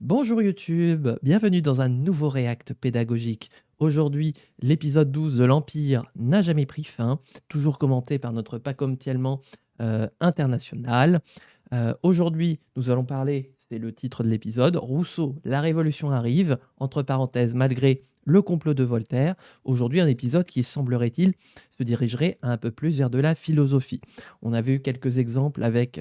Bonjour YouTube, bienvenue dans un nouveau React pédagogique. Aujourd'hui, l'épisode 12 de l'Empire n'a jamais pris fin, toujours commenté par notre Pacom Tielman international. Aujourd'hui, nous allons parler, c'est le titre de l'épisode, Rousseau, la révolution arrive, entre parenthèses, malgré le complot de Voltaire. Aujourd'hui, un épisode qui, semblerait-il, se dirigerait un peu plus vers de la philosophie. On avait eu quelques exemples avec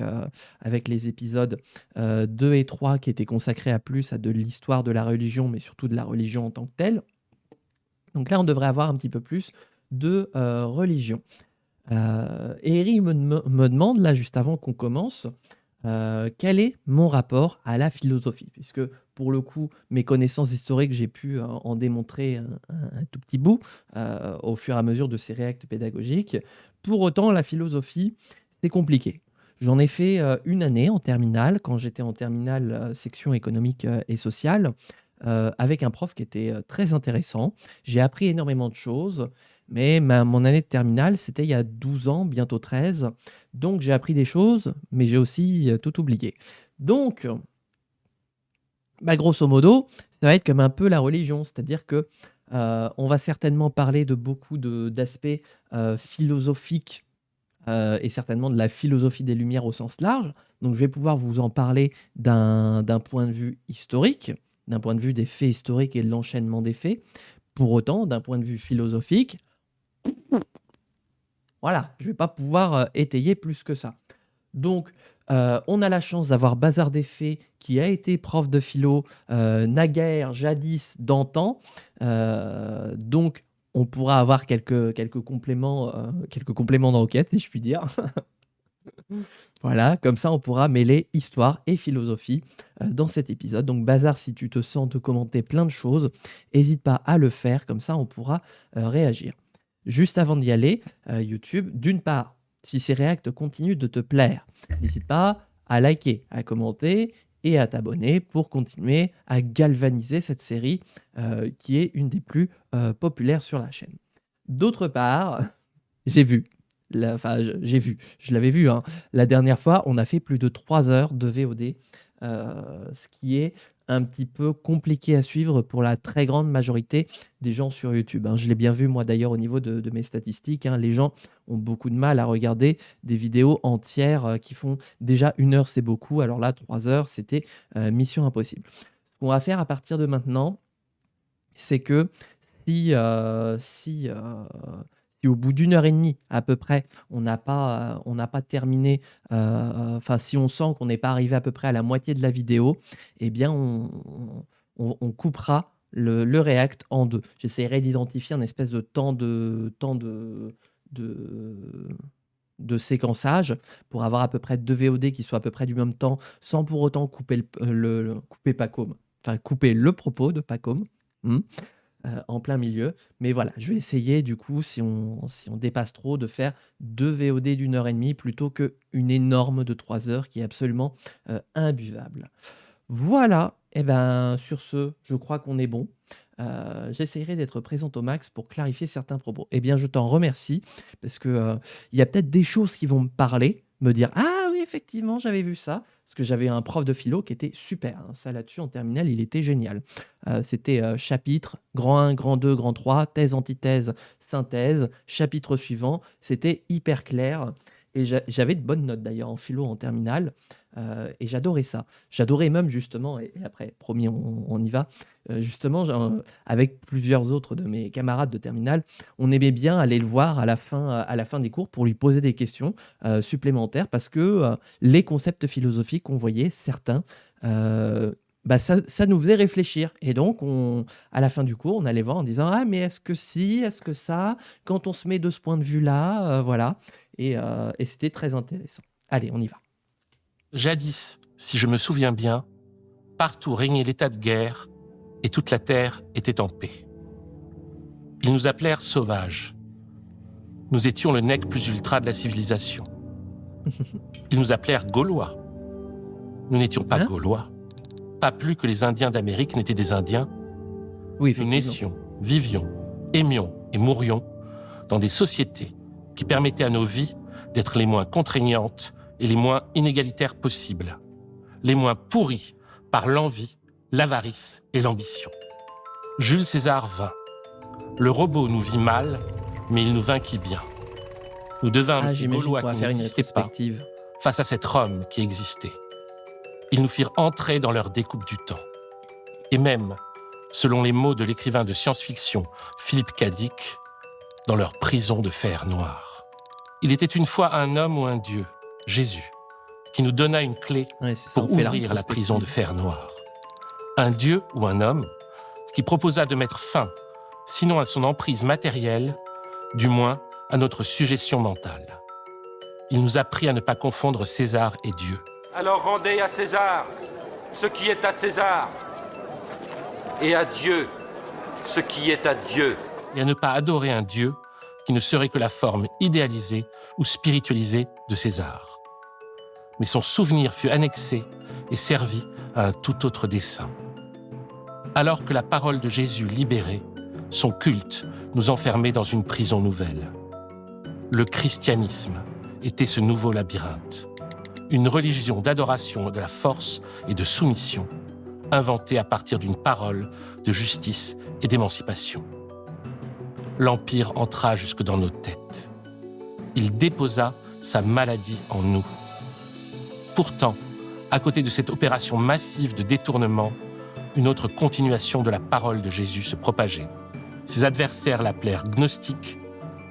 les épisodes 2 et 3 qui étaient consacrés à plus à de l'histoire de la religion, mais surtout de la religion en tant que telle. Donc là, on devrait avoir un petit peu plus de religion. Et Eric me demande, là, juste avant qu'on commence, quel est mon rapport à la philosophie? Puisque, pour le coup, mes connaissances historiques, j'ai pu en démontrer un tout petit bout au fur et à mesure de ces réacts pédagogiques. Pour autant, la philosophie, c'est compliqué. J'en ai fait une année en terminale, quand j'étais en terminale section économique et sociale, avec un prof qui était très intéressant. J'ai appris énormément de choses, mais mon année de terminale, c'était il y a 12 ans, bientôt 13. Donc j'ai appris des choses, mais j'ai aussi tout oublié. Donc, grosso modo, ça va être comme un peu la religion, c'est-à-dire que on va certainement parler de beaucoup d'aspects philosophiques et certainement de la philosophie des Lumières au sens large. Donc je vais pouvoir vous en parler d'un point de vue historique, d'un point de vue des faits historiques et de l'enchaînement des faits. Pour autant, d'un point de vue philosophique, voilà, je ne vais pas pouvoir étayer plus que ça. Donc, on a la chance d'avoir Bazar des Faits, qui a été prof de philo naguère, jadis, d'antan. Donc, on pourra avoir quelques compléments d'enquête, si je puis dire. Voilà, comme ça, on pourra mêler histoire et philosophie dans cet épisode. Donc, Bazar, si tu te sens te commenter plein de choses, n'hésite pas à le faire, comme ça, on pourra réagir. Juste avant d'y aller, YouTube, d'une part, si ces réacts continuent de te plaire, n'hésite pas à liker, à commenter et à t'abonner pour continuer à galvaniser cette série qui est une des plus populaires sur la chaîne. D'autre part, j'ai vu, je l'avais vu, hein, la dernière fois, on a fait plus de 3 heures de VOD, ce qui est un petit peu compliqué à suivre pour la très grande majorité des gens sur YouTube, hein. Je l'ai bien vu, moi, d'ailleurs, au niveau de mes statistiques, hein. Les gens ont beaucoup de mal à regarder des vidéos entières qui font déjà 1 heure, c'est beaucoup. Alors là, 3 heures, c'était mission impossible. Ce qu'on va faire à partir de maintenant, c'est que si au bout d'1 heure et demie à peu près, on n'a pas terminé, enfin si on sent qu'on n'est pas arrivé à peu près à la moitié de la vidéo, eh bien on coupera le react en 2. J'essaierai d'identifier un espèce de de de séquençage pour avoir à peu près 2 VOD qui soient à peu près du même temps, sans pour autant couper couper Pacôme, enfin couper le propos de Pacôme. Mmh. En plein milieu. Mais voilà, je vais essayer du coup, si on dépasse trop, de faire 2 VOD d'1 heure et demie plutôt qu'une énorme de 3 heures qui est absolument imbuvable. Voilà, et ben sur ce, je crois qu'on est bon. J'essaierai d'être présente au max pour clarifier certains propos. Eh bien, je t'en remercie parce que il y a peut-être des choses qui vont me parler, me dire ah oui, effectivement, j'avais vu ça. Parce que j'avais un prof de philo qui était super, hein. Ça là-dessus, en terminale, il était génial. C'était chapitre, grand 1, grand 2, grand 3, thèse, antithèse, synthèse, chapitre suivant. C'était hyper clair. Et j'avais de bonnes notes d'ailleurs en philo en terminale. Et j'adorais ça. J'adorais même justement, et après, promis, on y va, justement, avec plusieurs autres de mes camarades de terminale, on aimait bien aller le voir à la fin des cours pour lui poser des questions supplémentaires parce que les concepts philosophiques qu'on voyait, certains, ça nous faisait réfléchir. Et donc, à la fin du cours, on allait voir en disant ah, mais est-ce que si, est-ce que ça, quand on se met de ce point de vue-là, voilà. Et c'était très intéressant. Allez, on y va. Jadis, si je me souviens bien, partout régnait l'état de guerre et toute la terre était en paix. Ils nous appelèrent sauvages. Nous étions le nec plus ultra de la civilisation. Ils nous appelèrent Gaulois. Nous n'étions pas Hein? Gaulois. Pas plus que les Indiens d'Amérique n'étaient des Indiens. Oui, Nous effectivement. naissions, vivions, aimions et mourions dans des sociétés qui permettaient à nos vies d'être les moins contraignantes et les moins inégalitaires possibles, les moins pourries par l'envie l'avarice et l'ambition. Jules César vint. Le robot nous vit mal, mais il nous vainquit bien. Nous devînmes ces J'imagine qu'on Gaulois va qui faire une n'existaient pas rétrospective. face à cet Rome qui existait. Ils nous firent entrer dans leur découpe du temps. Et même, selon les mots de l'écrivain de science-fiction Philippe K. Dick, dans leur prison de fer noir. Il était une fois un homme ou un dieu, Jésus, qui nous donna une clé Ouais, c'est ça, pour on fait ouvrir la prison de rétrospective. fer noir. Un dieu ou un homme qui proposa de mettre fin, sinon à son emprise matérielle, du moins à notre suggestion mentale. Il nous apprit à ne pas confondre César et Dieu. Alors rendez à César ce qui est à César, et à Dieu ce qui est à Dieu. Et à ne pas adorer un Dieu qui ne serait que la forme idéalisée ou spiritualisée de César. Mais son souvenir fut annexé et servi à un tout autre dessein. Alors que la parole de Jésus libérait, son culte nous enfermait dans une prison nouvelle. Le christianisme était ce nouveau labyrinthe, une religion d'adoration de la force et de soumission, inventée à partir d'une parole de justice et d'émancipation. L'Empire entra jusque dans nos têtes. Il déposa sa maladie en nous. Pourtant, à côté de cette opération massive de détournement, une autre continuation de la parole de Jésus se propageait. Ses adversaires l'appelèrent gnostique.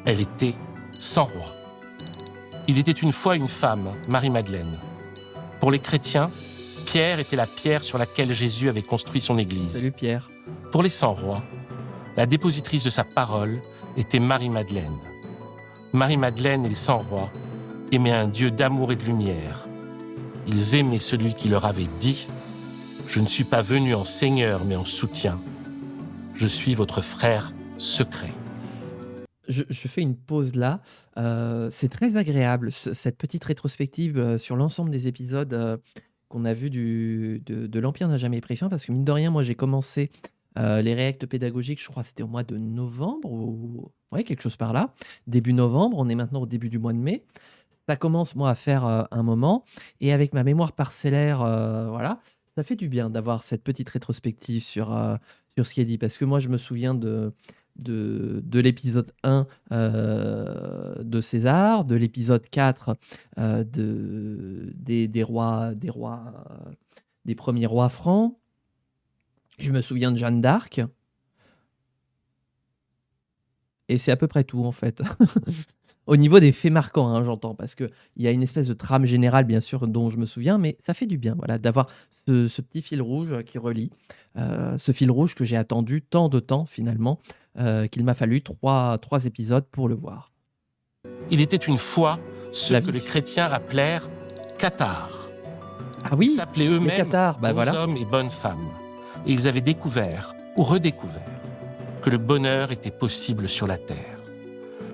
Elle était sans roi. Il était une fois une femme, Marie-Madeleine. Pour les chrétiens, Pierre était la pierre sur laquelle Jésus avait construit son église. Salut Pierre. Pour les sans-rois, la dépositrice de sa parole était Marie-Madeleine. Marie-Madeleine et les sans-rois aimaient un Dieu d'amour et de lumière. Ils aimaient celui qui leur avait dit « Je ne suis pas venu en seigneur, mais en soutien. Je suis votre frère secret. » Je fais une pause là. C'est très agréable, cette petite rétrospective sur l'ensemble des épisodes qu'on a vus de l'Empire n'a jamais pris fin, parce que mine de rien, moi j'ai commencé les réacts pédagogiques, je crois que c'était au mois de novembre, ou ouais, quelque chose par là, début novembre, on est maintenant au début du mois de mai. Ça commence, moi, à faire un moment, et avec ma mémoire parcellaire, voilà, ça fait du bien d'avoir cette petite rétrospective sur ce qui est dit, parce que moi je me souviens de l'épisode 1 de César, de l'épisode 4 des premiers rois francs. Je me souviens de Jeanne d'Arc. Et c'est à peu près tout, en fait. Au niveau des faits marquants, hein, j'entends, parce qu'il y a une espèce de trame générale, bien sûr, dont je me souviens, mais ça fait du bien, voilà, d'avoir ce petit fil rouge qui relie, ce fil rouge que j'ai attendu tant de temps, finalement, qu'il m'a fallu trois épisodes pour le voir. Il était une fois ceux La que vie. les chrétiens appelèrent cathares. Ah oui, Ils s'appelaient les eux-mêmes cathares, bah bons voilà. hommes et bonnes femmes. Et ils avaient découvert, ou redécouvert, que le bonheur était possible sur la terre.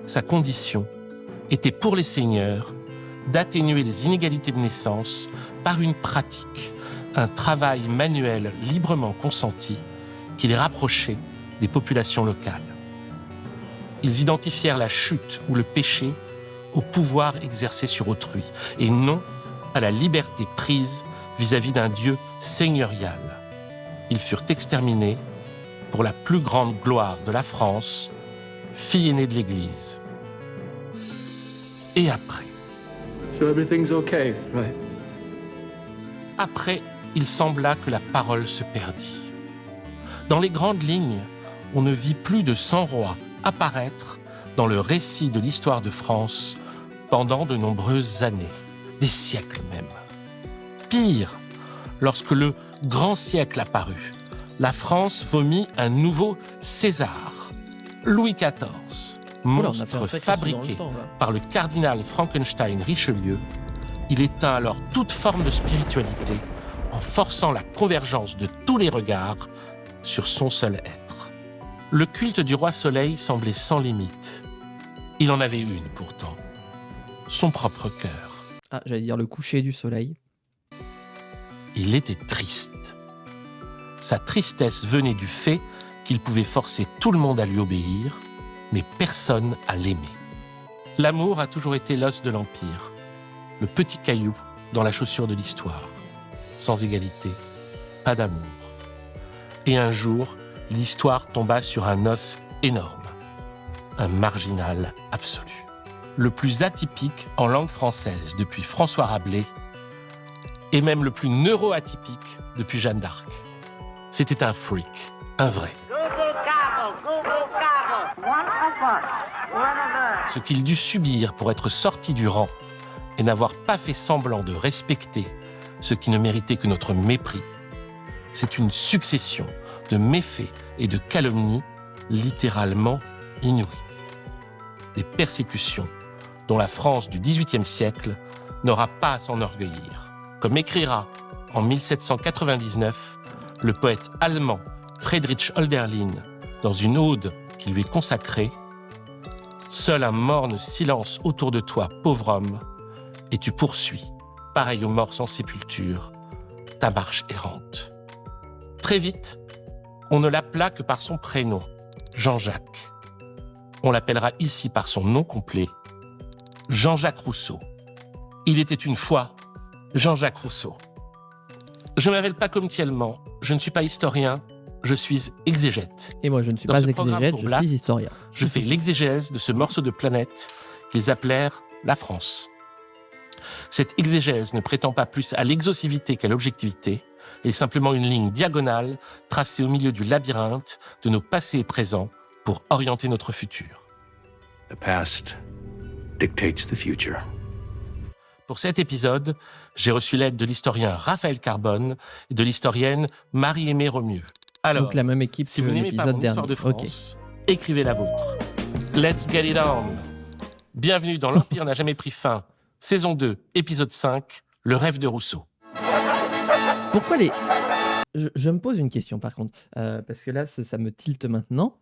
Sa condition était pour les seigneurs d'atténuer les inégalités de naissance par une pratique, un travail manuel librement consenti qui les rapprochait des populations locales. Ils identifièrent la chute ou le péché au pouvoir exercé sur autrui, et non à la liberté prise vis-à-vis d'un Dieu seigneurial. Ils furent exterminés pour la plus grande gloire de la France, fille aînée de l'Église. Et après, So everything's okay, right? Après, il sembla que la parole se perdit. Dans les grandes lignes, on ne vit plus de 100 rois apparaître dans le récit de l'histoire de France pendant de nombreuses années, des siècles même. Pire, lorsque le grand siècle apparut, la France vomit un nouveau César, Louis XIV, Oula, on a fait un monstre sacré saut dans le fabriqué temps, là. par le cardinal Frankenstein Richelieu. Il éteint alors toute forme de spiritualité en forçant la convergence de tous les regards sur son seul être. Le culte du roi Soleil semblait sans limite. Il en avait une pourtant, son propre cœur. Ah, j'allais dire le coucher du soleil. Il était triste. Sa tristesse venait du fait qu'il pouvait forcer tout le monde à lui obéir, mais personne à l'aimer. L'amour a toujours été l'os de l'Empire, le petit caillou dans la chaussure de l'histoire. Sans égalité, pas d'amour. Et un jour, l'histoire tomba sur un os énorme. Un marginal absolu. Le plus atypique en langue française depuis François Rabelais, et même le plus neuro-atypique depuis Jeanne d'Arc. C'était un freak, un vrai. Ce qu'il dut subir pour être sorti du rang et n'avoir pas fait semblant de respecter ce qui ne méritait que notre mépris, c'est une succession de méfaits et de calomnies littéralement inouïes. Des persécutions dont la France du XVIIIe siècle n'aura pas à s'enorgueillir. Comme écrira en 1799 le poète allemand Friedrich Hölderlin dans une ode qui lui est consacrée, « Seul un morne silence autour de toi, pauvre homme, et tu poursuis, pareil aux morts sans sépulture, ta marche errante. » Très vite, on ne l'appela que par son prénom, Jean-Jacques. On l'appellera ici par son nom complet, Jean-Jacques Rousseau. Il était une fois Jean-Jacques Rousseau. Je m'appelle pas Comtiellement, je ne suis pas historien, je suis exégète. Et moi, je ne suis Dans pas ce programme exégète, pour je Blast, suis historien. Je fais l'exégèse de ce morceau de planète qu'ils appelèrent la France. Cette exégèse ne prétend pas plus à l'exhaustivité qu'à l'objectivité, elle est simplement une ligne diagonale tracée au milieu du labyrinthe de nos passés et présents pour orienter notre futur. The past dictates the future. Pour cet épisode, j'ai reçu l'aide de l'historien Raphaël Carbone et de l'historienne Marie-Aimée Romieux. Alors, Donc la même équipe si que vous n'aimez pas l'épisode mon dernier. histoire de France, écrivez la vôtre. Let's get it on. Bienvenue dans L'Empire n'a jamais pris fin, saison 2, épisode 5, le rêve de Rousseau. Pourquoi les... Je me pose une question par contre, parce que là ça me tilte maintenant.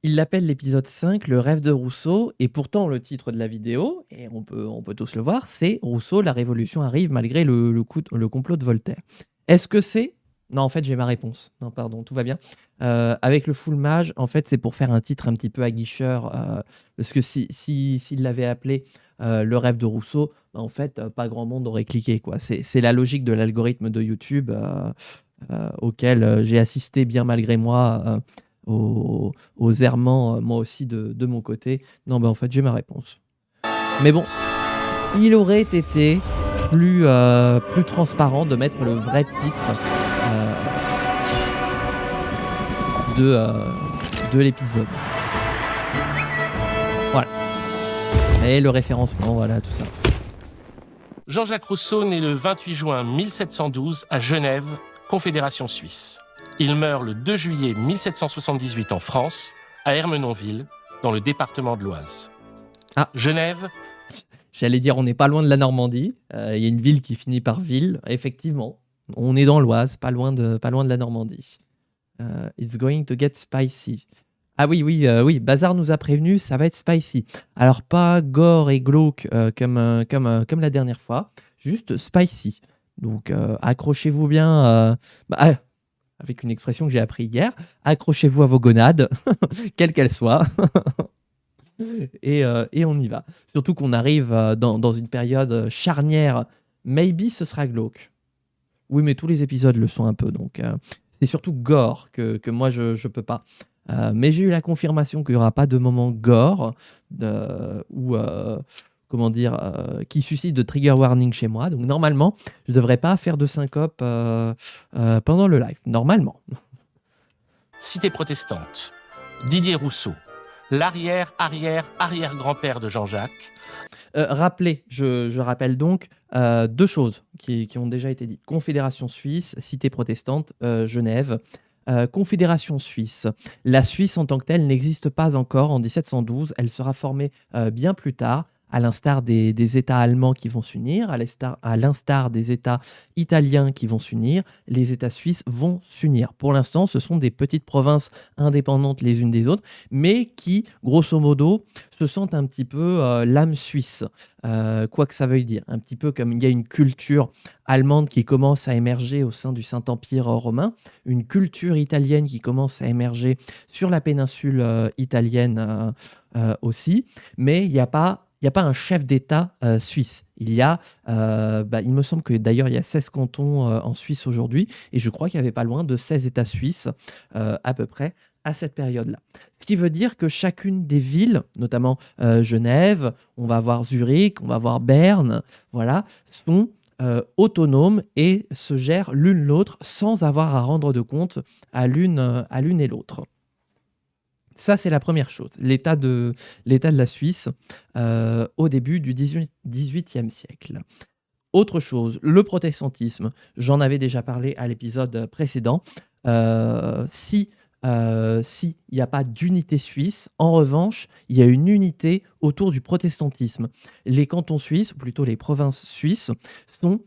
Il l'appelle l'épisode 5, le rêve de Rousseau, et pourtant le titre de la vidéo, et on peut tous le voir, c'est Rousseau, la révolution arrive malgré le complot de Voltaire. Est-ce que c'est... Non, en fait, j'ai ma réponse. Non, pardon, tout va bien. Avec le full mage, en fait, c'est pour faire un titre un petit peu aguicheur, parce que s'il l'avait appelé le rêve de Rousseau, en fait, pas grand monde aurait cliqué, quoi. C'est la logique de l'algorithme de YouTube auquel j'ai assisté bien malgré moi aux errements, moi aussi, de mon côté. Non, en fait, j'ai ma réponse. Mais bon, il aurait été plus transparent de mettre le vrai titre de l'épisode. Voilà. Et le référencement, voilà, tout ça. Jean-Jacques Rousseau naît le 28 juin 1712 à Genève, Confédération suisse. Il meurt le 2 juillet 1778 en France, à Ermenonville, dans le département de l'Oise. Ah. Genève. J'allais dire, on n'est pas loin de la Normandie. Il y a une ville qui finit par ville. Effectivement, on est dans l'Oise, pas loin de la Normandie. It's going to get spicy. Ah oui, Bazar nous a prévenu, ça va être spicy. Alors pas gore et glauque comme la dernière fois, juste spicy. Donc accrochez-vous bien, avec une expression que j'ai appris hier, accrochez-vous à vos gonades, quelles qu'elles soient. Et on y va. Surtout qu'on arrive dans une période charnière. Maybe ce sera glauque. Oui, mais tous les épisodes le sont un peu. Donc c'est surtout gore que moi je peux pas. Mais j'ai eu la confirmation qu'il n'y aura pas de moment gore ou qui suscite de trigger warning chez moi. Donc normalement, je ne devrais pas faire de syncope pendant le live. Normalement. Cité protestante. Didier Rousseau. L'arrière-arrière-arrière-grand-père de Jean-Jacques. Je rappelle donc deux choses qui ont déjà été dites. Confédération suisse, cité protestante, Genève. Confédération suisse. La Suisse en tant que telle n'existe pas encore en 1712. Elle sera formée bien plus tard, à l'instar des États allemands qui vont s'unir, à l'instar des États italiens qui vont s'unir, les États suisses vont s'unir. Pour l'instant, ce sont des petites provinces indépendantes les unes des autres, mais qui, grosso modo, se sentent un petit peu l'âme suisse. Quoi que ça veuille dire. Un petit peu comme il y a une culture allemande qui commence à émerger au sein du Saint-Empire romain, une culture italienne qui commence à émerger sur la péninsule italienne aussi, mais il n'y a pas il n'y a pas un chef d'État suisse. Il me semble que d'ailleurs il y a 16 cantons en Suisse aujourd'hui, et je crois qu'il n'y avait pas loin de 16 États suisses à peu près à cette période-là. Ce qui veut dire que chacune des villes, notamment Genève, on va voir Zurich, on va voir Berne, voilà, sont autonomes et se gèrent l'une l'autre sans avoir à rendre de compte à l'une et l'autre. Ça, c'est la première chose, l'état de la Suisse au début du XVIIIe siècle. Autre chose, le protestantisme. J'en avais déjà parlé à l'épisode précédent. Si il n'y a pas d'unité suisse, en revanche, il y a une unité autour du protestantisme. Les cantons suisses, ou plutôt les provinces suisses, sont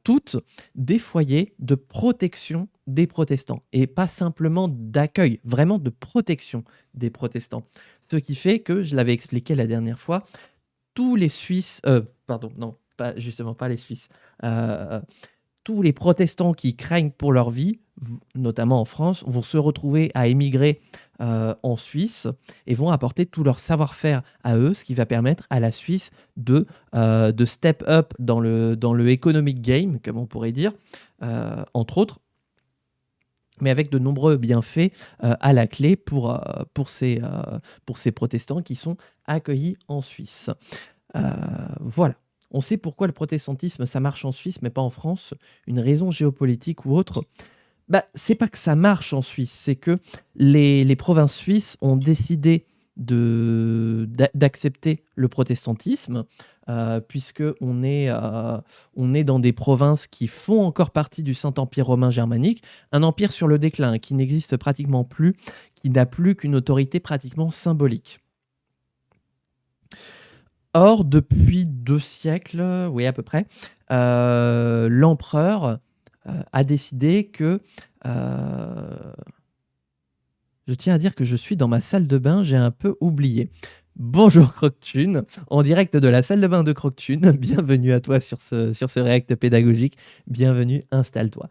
toutes des foyers de protection des protestants, et pas simplement d'accueil, vraiment de protection des protestants. Ce qui fait que, je l'avais expliqué la dernière fois, tous les Suisses, pas les Suisses, tous les protestants qui craignent pour leur vie, notamment en France, vont se retrouver à émigrer en Suisse et vont apporter tout leur savoir-faire à eux, ce qui va permettre à la Suisse de step up dans le economic game, comme on pourrait dire, entre autres, mais avec de nombreux bienfaits à la clé pour ces protestants qui sont accueillis en Suisse. Voilà. On sait pourquoi le protestantisme, ça marche en Suisse, mais pas en France. Une raison géopolitique ou autre. C'est pas que ça marche en Suisse, c'est que les provinces suisses ont décidé d'accepter le protestantisme, puisqu'on est dans des provinces qui font encore partie du Saint-Empire romain germanique, un empire sur le déclin, qui n'existe pratiquement plus, qui n'a plus qu'une autorité pratiquement symbolique. Or, depuis 2 siècles, oui à peu près, l'empereur a décidé que... Je tiens à dire que je suis dans ma salle de bain, j'ai un peu oublié. Bonjour Croctune, en direct de la salle de bain de Croctune. Bienvenue à toi sur ce React pédagogique. Bienvenue, installe-toi.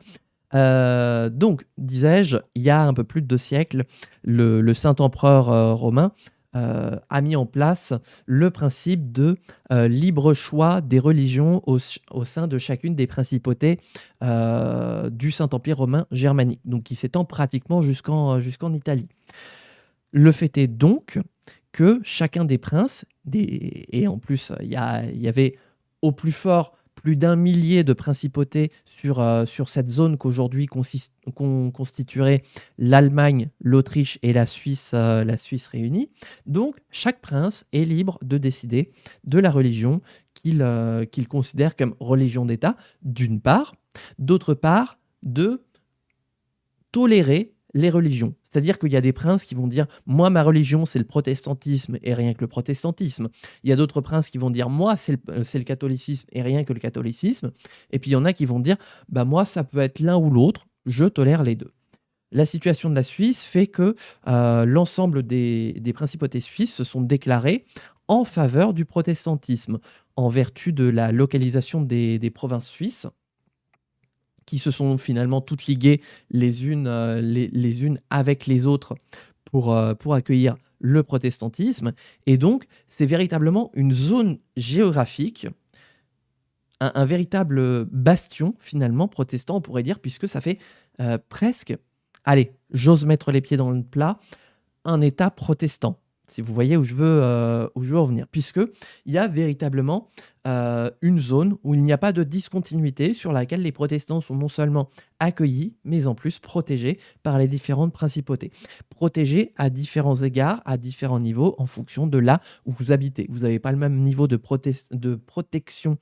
Donc, disais-je, il y a un peu plus de 2 siècles, le Saint-Empereur romain a mis en place le principe de libre choix des religions au sein de chacune des principautés du Saint-Empire romain germanique, donc qui s'étend pratiquement jusqu'en Italie. Le fait est donc que chacun des princes, et en plus il y avait au plus fort plus d'1 millier de principautés sur cette zone qu'aujourd'hui constituerait l'Allemagne, l'Autriche et la Suisse réunies. Donc, chaque prince est libre de décider de la religion qu'il considère comme religion d'État, d'une part. D'autre part, de tolérer les religions. C'est-à-dire qu'il y a des princes qui vont dire « Moi, ma religion, c'est le protestantisme et rien que le protestantisme ». Il y a d'autres princes qui vont dire « Moi, c'est le catholicisme et rien que le catholicisme ». Et puis, il y en a qui vont dire « Moi, ça peut être l'un ou l'autre, je tolère les deux ». La situation de la Suisse fait que l'ensemble des principautés suisses se sont déclarées en faveur du protestantisme, en vertu de la localisation des provinces suisses, qui se sont finalement toutes liguées les unes avec les autres pour accueillir le protestantisme. Et donc, c'est véritablement une zone géographique, un véritable bastion, finalement, protestant, on pourrait dire, puisque ça fait presque, allez, j'ose mettre les pieds dans le plat, un État protestant. Si vous voyez où je veux en venir, puisqu'il y a véritablement une zone où il n'y a pas de discontinuité, sur laquelle les protestants sont non seulement accueillis, mais en plus protégés par les différentes principautés. Protégés à différents égards, à différents niveaux, en fonction de là où vous habitez. Vous n'avez pas le même niveau de protection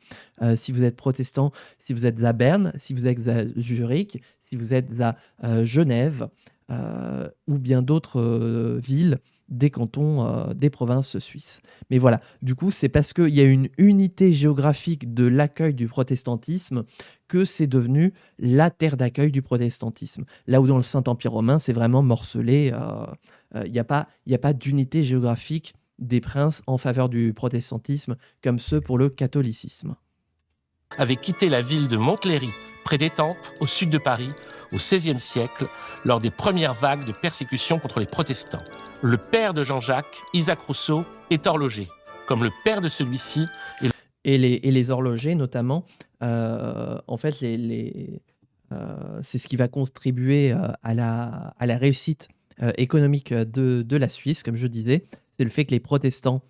si vous êtes protestant, si vous êtes à Berne, si vous êtes à Zurich, si vous êtes à Genève, ou bien d'autres villes des cantons, des provinces suisses. Mais voilà, du coup, c'est parce qu'il y a une unité géographique de l'accueil du protestantisme que c'est devenu la terre d'accueil du protestantisme. Là où dans le Saint-Empire romain, c'est vraiment morcelé, il n'y a pas d'unité géographique des princes en faveur du protestantisme comme ceux pour le catholicisme. Avait quitté la ville de Montlhéry, près d'Étampes, au sud de Paris, au XVIe siècle, lors des premières vagues de persécution contre les protestants. Le père de Jean-Jacques, Isaac Rousseau, est horloger. comme le père de celui-ci Et les horlogers notamment, en fait, c'est ce qui va contribuer à la réussite économique de la Suisse, comme je disais. C'est le fait que les protestants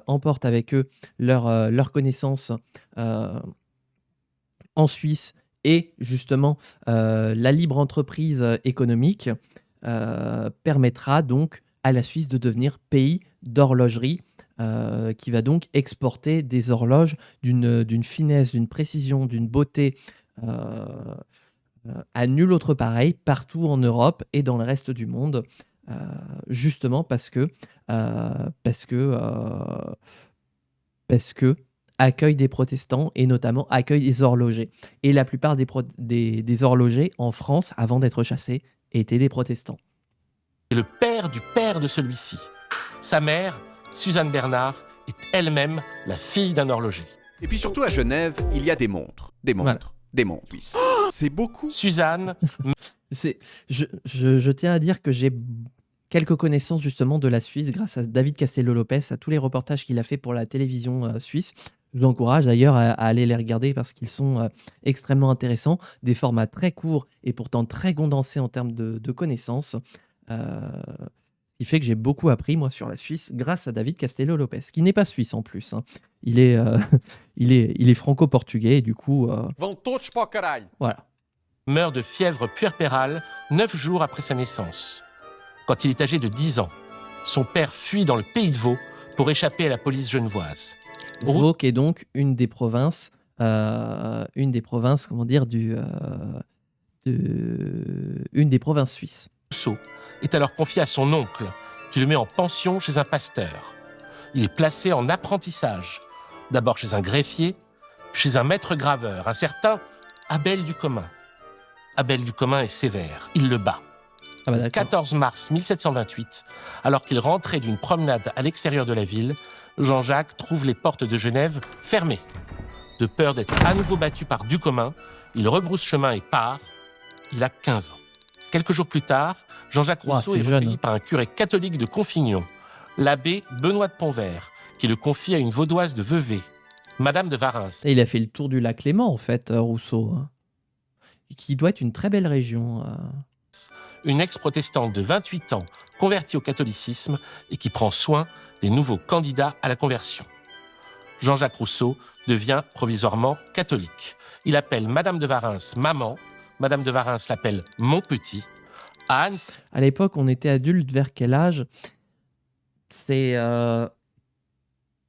emportent avec eux leurs connaissances en Suisse et justement la libre entreprise économique permettra donc à la Suisse de devenir pays d'horlogerie qui va donc exporter des horloges d'une finesse, d'une précision, d'une beauté à nul autre pareil partout en Europe et dans le reste du monde, euh, justement parce que, euh, parce que accueille des protestants et notamment accueille des horlogers. Et la plupart des horlogers en France, avant d'être chassés, étaient des protestants. et le père du père de celui-ci. Sa mère, Suzanne Bernard, est elle-même la fille d'un horloger. Et puis surtout à Genève, il y a des montres. Des montres. Voilà. Des montres, oui. C'est beaucoup. Suzanne, Je tiens à dire que j'ai quelques connaissances justement de la Suisse grâce à David Castello-Lopez, à tous les reportages qu'il a fait pour la télévision suisse. Je vous encourage d'ailleurs à aller les regarder parce qu'ils sont extrêmement intéressants, des formats très courts et pourtant très condensés en termes de connaissances. Ce qui fait que j'ai beaucoup appris moi sur la Suisse grâce à David Castello-Lopez, qui n'est pas suisse en plus, hein. Il est, il est franco-portugais et du coup, Vão todos para o caralho. voilà. meurt de fièvre puerpérale 9 jours après sa naissance. Quand il est âgé de 10 ans, son père fuit dans le pays de Vaud pour échapper à la police genevoise. Vaud qui est donc une des provinces, comment dire, une des provinces suisses. Rousseau est alors confié à son oncle, qui le met en pension chez un pasteur. Il est placé en apprentissage, d'abord chez un greffier, chez un maître graveur, un certain Abel Ducommun. Abel Ducommun est sévère, il le bat. Ah bah Le d'accord. 14 mars 1728, alors qu'il rentrait d'une promenade à l'extérieur de la ville, Jean-Jacques trouve les portes de Genève fermées. De peur d'être à nouveau battu par Ducommun, il rebrousse chemin et part. Il a 15 ans. Quelques jours plus tard, Jean-Jacques Ouah, Rousseau c'est est jeune, recueilli hein. par un curé catholique de Confignon, l'abbé Benoît de Pontvert, qui le confie à une vaudoise de Vevey, Madame de Varins. Et il a fait le tour du lac Léman en fait, Rousseau, hein. Qui doit être une très belle région. Une ex-protestante de 28 ans, convertie au catholicisme et qui prend soin des nouveaux candidats à la conversion. Jean-Jacques Rousseau devient provisoirement catholique. Il appelle Madame de Varins maman, Madame de Varins l'appelle mon petit. À Annecy, À l'époque, on était adulte vers quel âge? C'est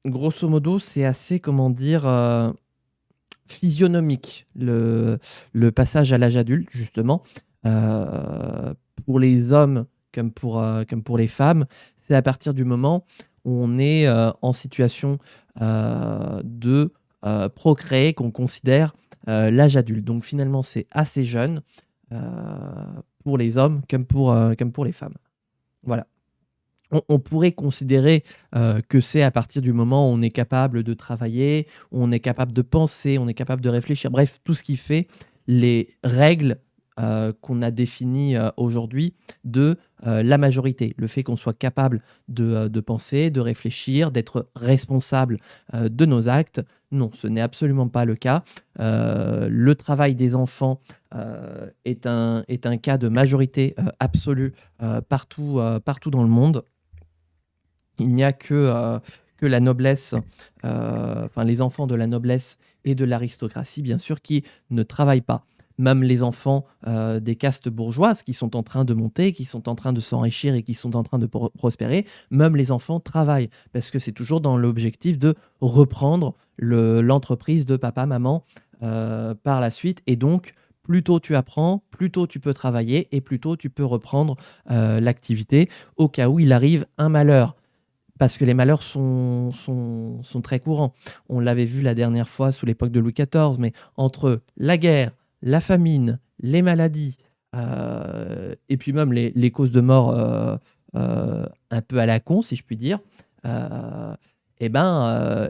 grosso modo, c'est assez, comment dire, physionomique le passage à l'âge adulte, justement. Pour les hommes comme pour les femmes, c'est à partir du moment où on est en situation de procréer qu'on considère l'âge adulte. Donc finalement, c'est assez jeune pour les hommes comme pour les femmes. Voilà. On pourrait considérer que c'est à partir du moment où on est capable de travailler, où on est capable de penser, on est capable de réfléchir, bref, tout ce qui fait les règles qu'on a définies aujourd'hui de la majorité. Le fait qu'on soit capable de penser, de réfléchir, d'être responsable de nos actes. Non, ce n'est absolument pas le cas. Le travail des enfants est un cas de majorité absolue partout dans le monde. Il n'y a que la noblesse, enfin les enfants de la noblesse et de l'aristocratie, bien sûr, qui ne travaillent pas. Même les enfants des castes bourgeoises qui sont en train de monter, qui sont en train de s'enrichir et qui sont en train de prospérer, même les enfants travaillent, parce que c'est toujours dans l'objectif de reprendre l'entreprise de papa, maman par la suite. Et donc, plus tôt tu apprends, plus tôt tu peux travailler et plus tôt tu peux reprendre l'activité au cas où il arrive un malheur. Parce que les malheurs sont très courants. On l'avait vu la dernière fois sous l'époque de Louis XIV, mais entre la guerre, la famine, les maladies, et puis même les causes de mort un peu à la con, si je puis dire,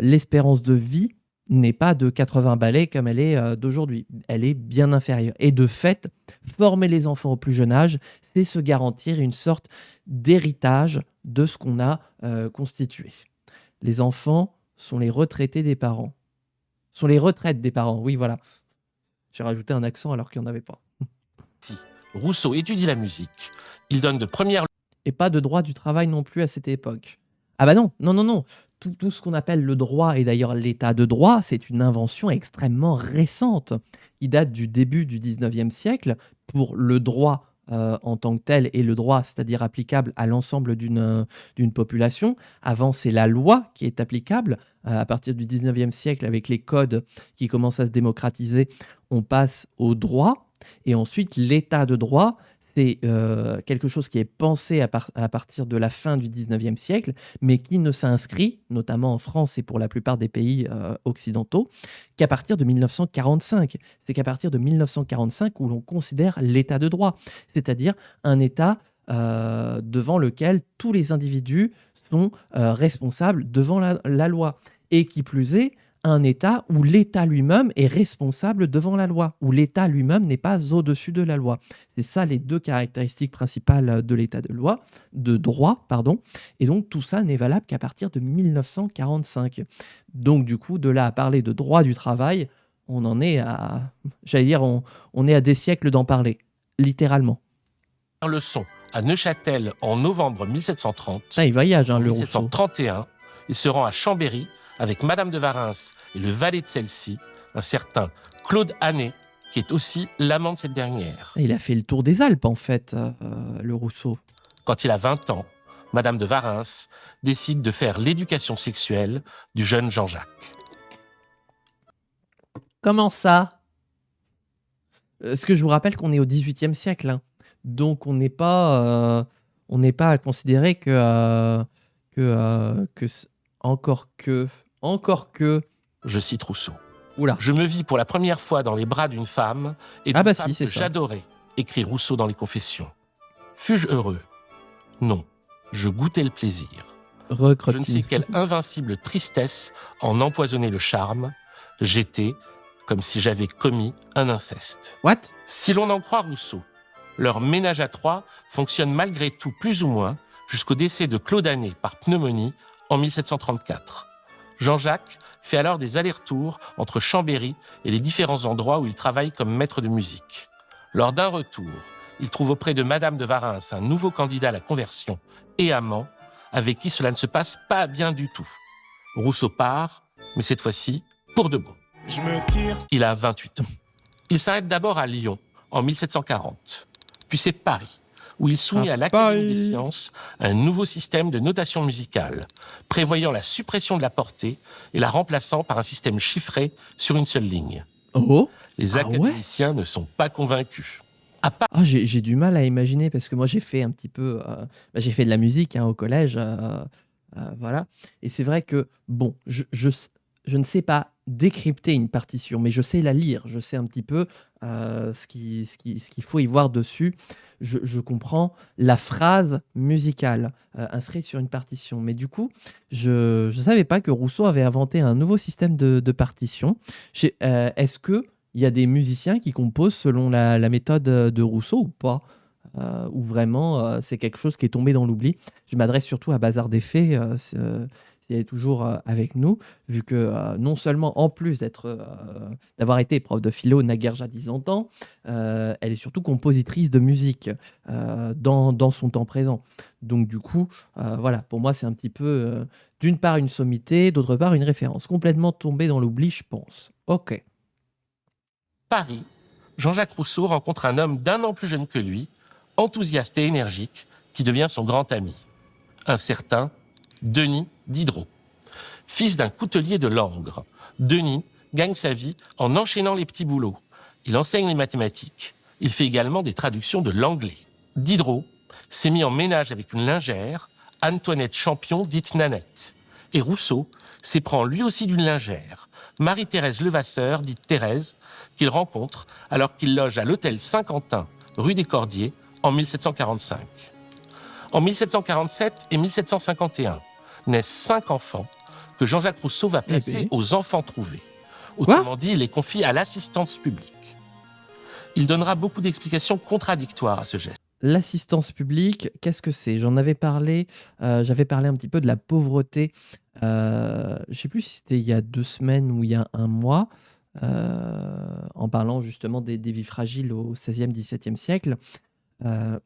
l'espérance de vie n'est pas de 80 balais comme elle est d'aujourd'hui. Elle est bien inférieure. Et de fait, former les enfants au plus jeune âge, c'est se garantir une sorte d'héritage de ce qu'on a constitué. Les enfants sont les retraités des parents. Sont les retraites des parents, oui, voilà. J'ai rajouté un accent alors qu'il n'y en avait pas. Si Rousseau étudie la musique, il donne de premières Et pas de droit du travail non plus à cette époque. Ah bah non, non, non, non. Tout ce qu'on appelle le droit, et d'ailleurs l'état de droit, c'est une invention extrêmement récente, qui date du début du 19e siècle, pour le droit en tant que tel, et le droit, c'est-à-dire applicable à l'ensemble d'une population. Avant, c'est la loi qui est applicable. À partir du 19e siècle, avec les codes qui commencent à se démocratiser, on passe au droit. Et ensuite, l'état de droit, c'est quelque chose qui est pensé à partir de la fin du 19e siècle, mais qui ne s'inscrit, notamment en France et pour la plupart des pays occidentaux, qu'à partir de 1945. C'est qu'à partir de 1945 où l'on considère l'état de droit, c'est-à-dire un état devant lequel tous les individus sont responsables devant la loi. Et qui plus est, un État où l'État lui-même est responsable devant la loi, où l'État lui-même n'est pas au-dessus de la loi. C'est ça les deux caractéristiques principales de l'État de droit, pardon. Et donc tout ça n'est valable qu'à partir de 1945. Donc du coup, de là à parler de droit du travail, on en est à, j'allais dire, on est à des siècles d'en parler, littéralement. leçons à Neuchâtel en novembre 1730. Ça, il voyage, En le Rousseau. 1731, il se rend à Chambéry avec Madame de Varins et le valet de celle-ci, un certain Claude Hannet, qui est aussi l'amant de cette dernière. Il a fait le tour des Alpes, en fait, le Rousseau. Quand il a 20 ans, Madame de Varins décide de faire l'éducation sexuelle du jeune Jean-Jacques. Comment ça? Parce que je vous rappelle qu'on est au XVIIIe siècle, hein. Donc on n'est pas à considérer encore que. Je cite Rousseau. Oula. Je me vis pour la première fois dans les bras d'une femme et Ah d'une bah femme si, c'est que ça. j'adorais, écrit Rousseau dans les Confessions. Fus-je heureux? Non, je goûtais le plaisir. Je ne sais quelle invincible tristesse en empoisonnait le charme. J'étais comme si j'avais commis un inceste. What? Si l'on en croit Rousseau, leur ménage à trois fonctionne malgré tout plus ou moins jusqu'au décès de Claude Hannet par pneumonie en 1734. Jean-Jacques fait alors des allers-retours entre Chambéry et les différents endroits où il travaille comme maître de musique. Lors d'un retour, il trouve auprès de Madame de Varins un nouveau candidat à la conversion et amant, avec qui cela ne se passe pas bien du tout. Rousseau part, mais cette fois-ci, pour de bon. Il a 28 ans. Il s'arrête d'abord à Lyon, en 1740. Puis c'est Paris, où il soumet à l'Académie des sciences un nouveau système de notation musicale, prévoyant la suppression de la portée et la remplaçant par un système chiffré sur une seule ligne. Oh. Les académiciens ne sont pas convaincus. J'ai du mal à imaginer, parce que moi j'ai fait un petit peu, j'ai fait de la musique au collège, voilà. Et c'est vrai que, bon, je ne sais pas décrypter une partition, mais je sais la lire, je sais un petit peu ce qu'il faut y voir dessus. Je comprends la phrase musicale inscrite sur une partition. Mais du coup, je ne savais pas que Rousseau avait inventé un nouveau système de partition. Est-ce qu'il y a des musiciens qui composent selon la méthode de Rousseau ou pas? Ou vraiment c'est quelque chose qui est tombé dans l'oubli? Je m'adresse surtout à Bazar des Fées, si elle est toujours avec nous, vu que non seulement en plus d'avoir été prof de philo naguère jadis longtemps, elle est surtout compositrice de musique dans son temps présent. Donc du coup, voilà, pour moi c'est un petit peu, d'une part une sommité, d'autre part une référence. Complètement tombée dans l'oubli, je pense. Ok. Paris, Jean-Jacques Rousseau rencontre un homme d'1 an plus jeune que lui, enthousiaste et énergique, qui devient son grand ami. Un certain Denis Diderot. Fils d'un coutelier de Langres, Denis gagne sa vie en enchaînant les petits boulots. Il enseigne les mathématiques. Il fait également des traductions de l'anglais. Diderot s'est mis en ménage avec une lingère, Antoinette Champion, dite Nanette. Et Rousseau s'éprend lui aussi d'une lingère, Marie-Thérèse Levasseur, dite Thérèse, qu'il rencontre alors qu'il loge à l'hôtel Saint-Quentin, rue des Cordiers, en 1745. En 1747 et 1751, naissent 5 enfants que Jean-Jacques Rousseau va placer aux enfants trouvés. Autrement dit, il les confie à l'assistance publique. Il donnera beaucoup d'explications contradictoires à ce geste. L'assistance publique, qu'est-ce que c'est? J'en avais parlé, j'avais parlé un petit peu de la pauvreté Je sais plus si c'était il y a 2 semaines ou il y a 1 mois, en parlant justement des vies fragiles au 16e, 17e siècle, heu,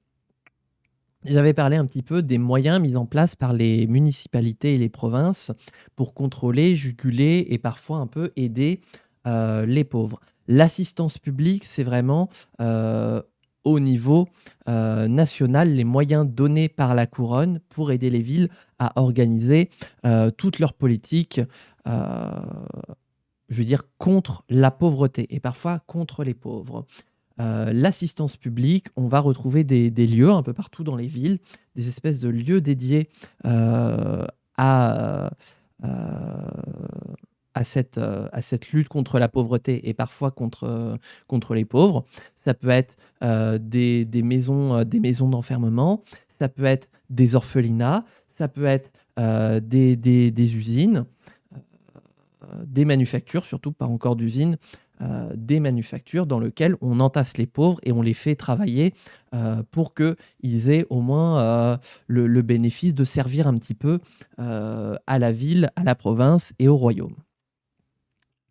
j'avais parlé un petit peu des moyens mis en place par les municipalités et les provinces pour contrôler, juguler et parfois un peu aider, les pauvres. L'assistance publique, c'est vraiment, au niveau, national, les moyens donnés par la couronne pour aider les villes à organiser, toutes leurs politiques, heu, je veux dire contre la pauvreté et parfois contre les pauvres. L'assistance publique, on va retrouver des lieux un peu partout dans les villes, des espèces de lieux dédiés, à, à cette lutte contre la pauvreté et parfois contre les pauvres. Ça peut être, des maisons d'enfermement, ça peut être des orphelinats, ça peut être, des usines, des manufactures, surtout pas encore d'usines, des manufactures dans lesquelles on entasse les pauvres et on les fait travailler pour qu'ils aient au moins le bénéfice de servir un petit peu à la ville, à la province et au royaume.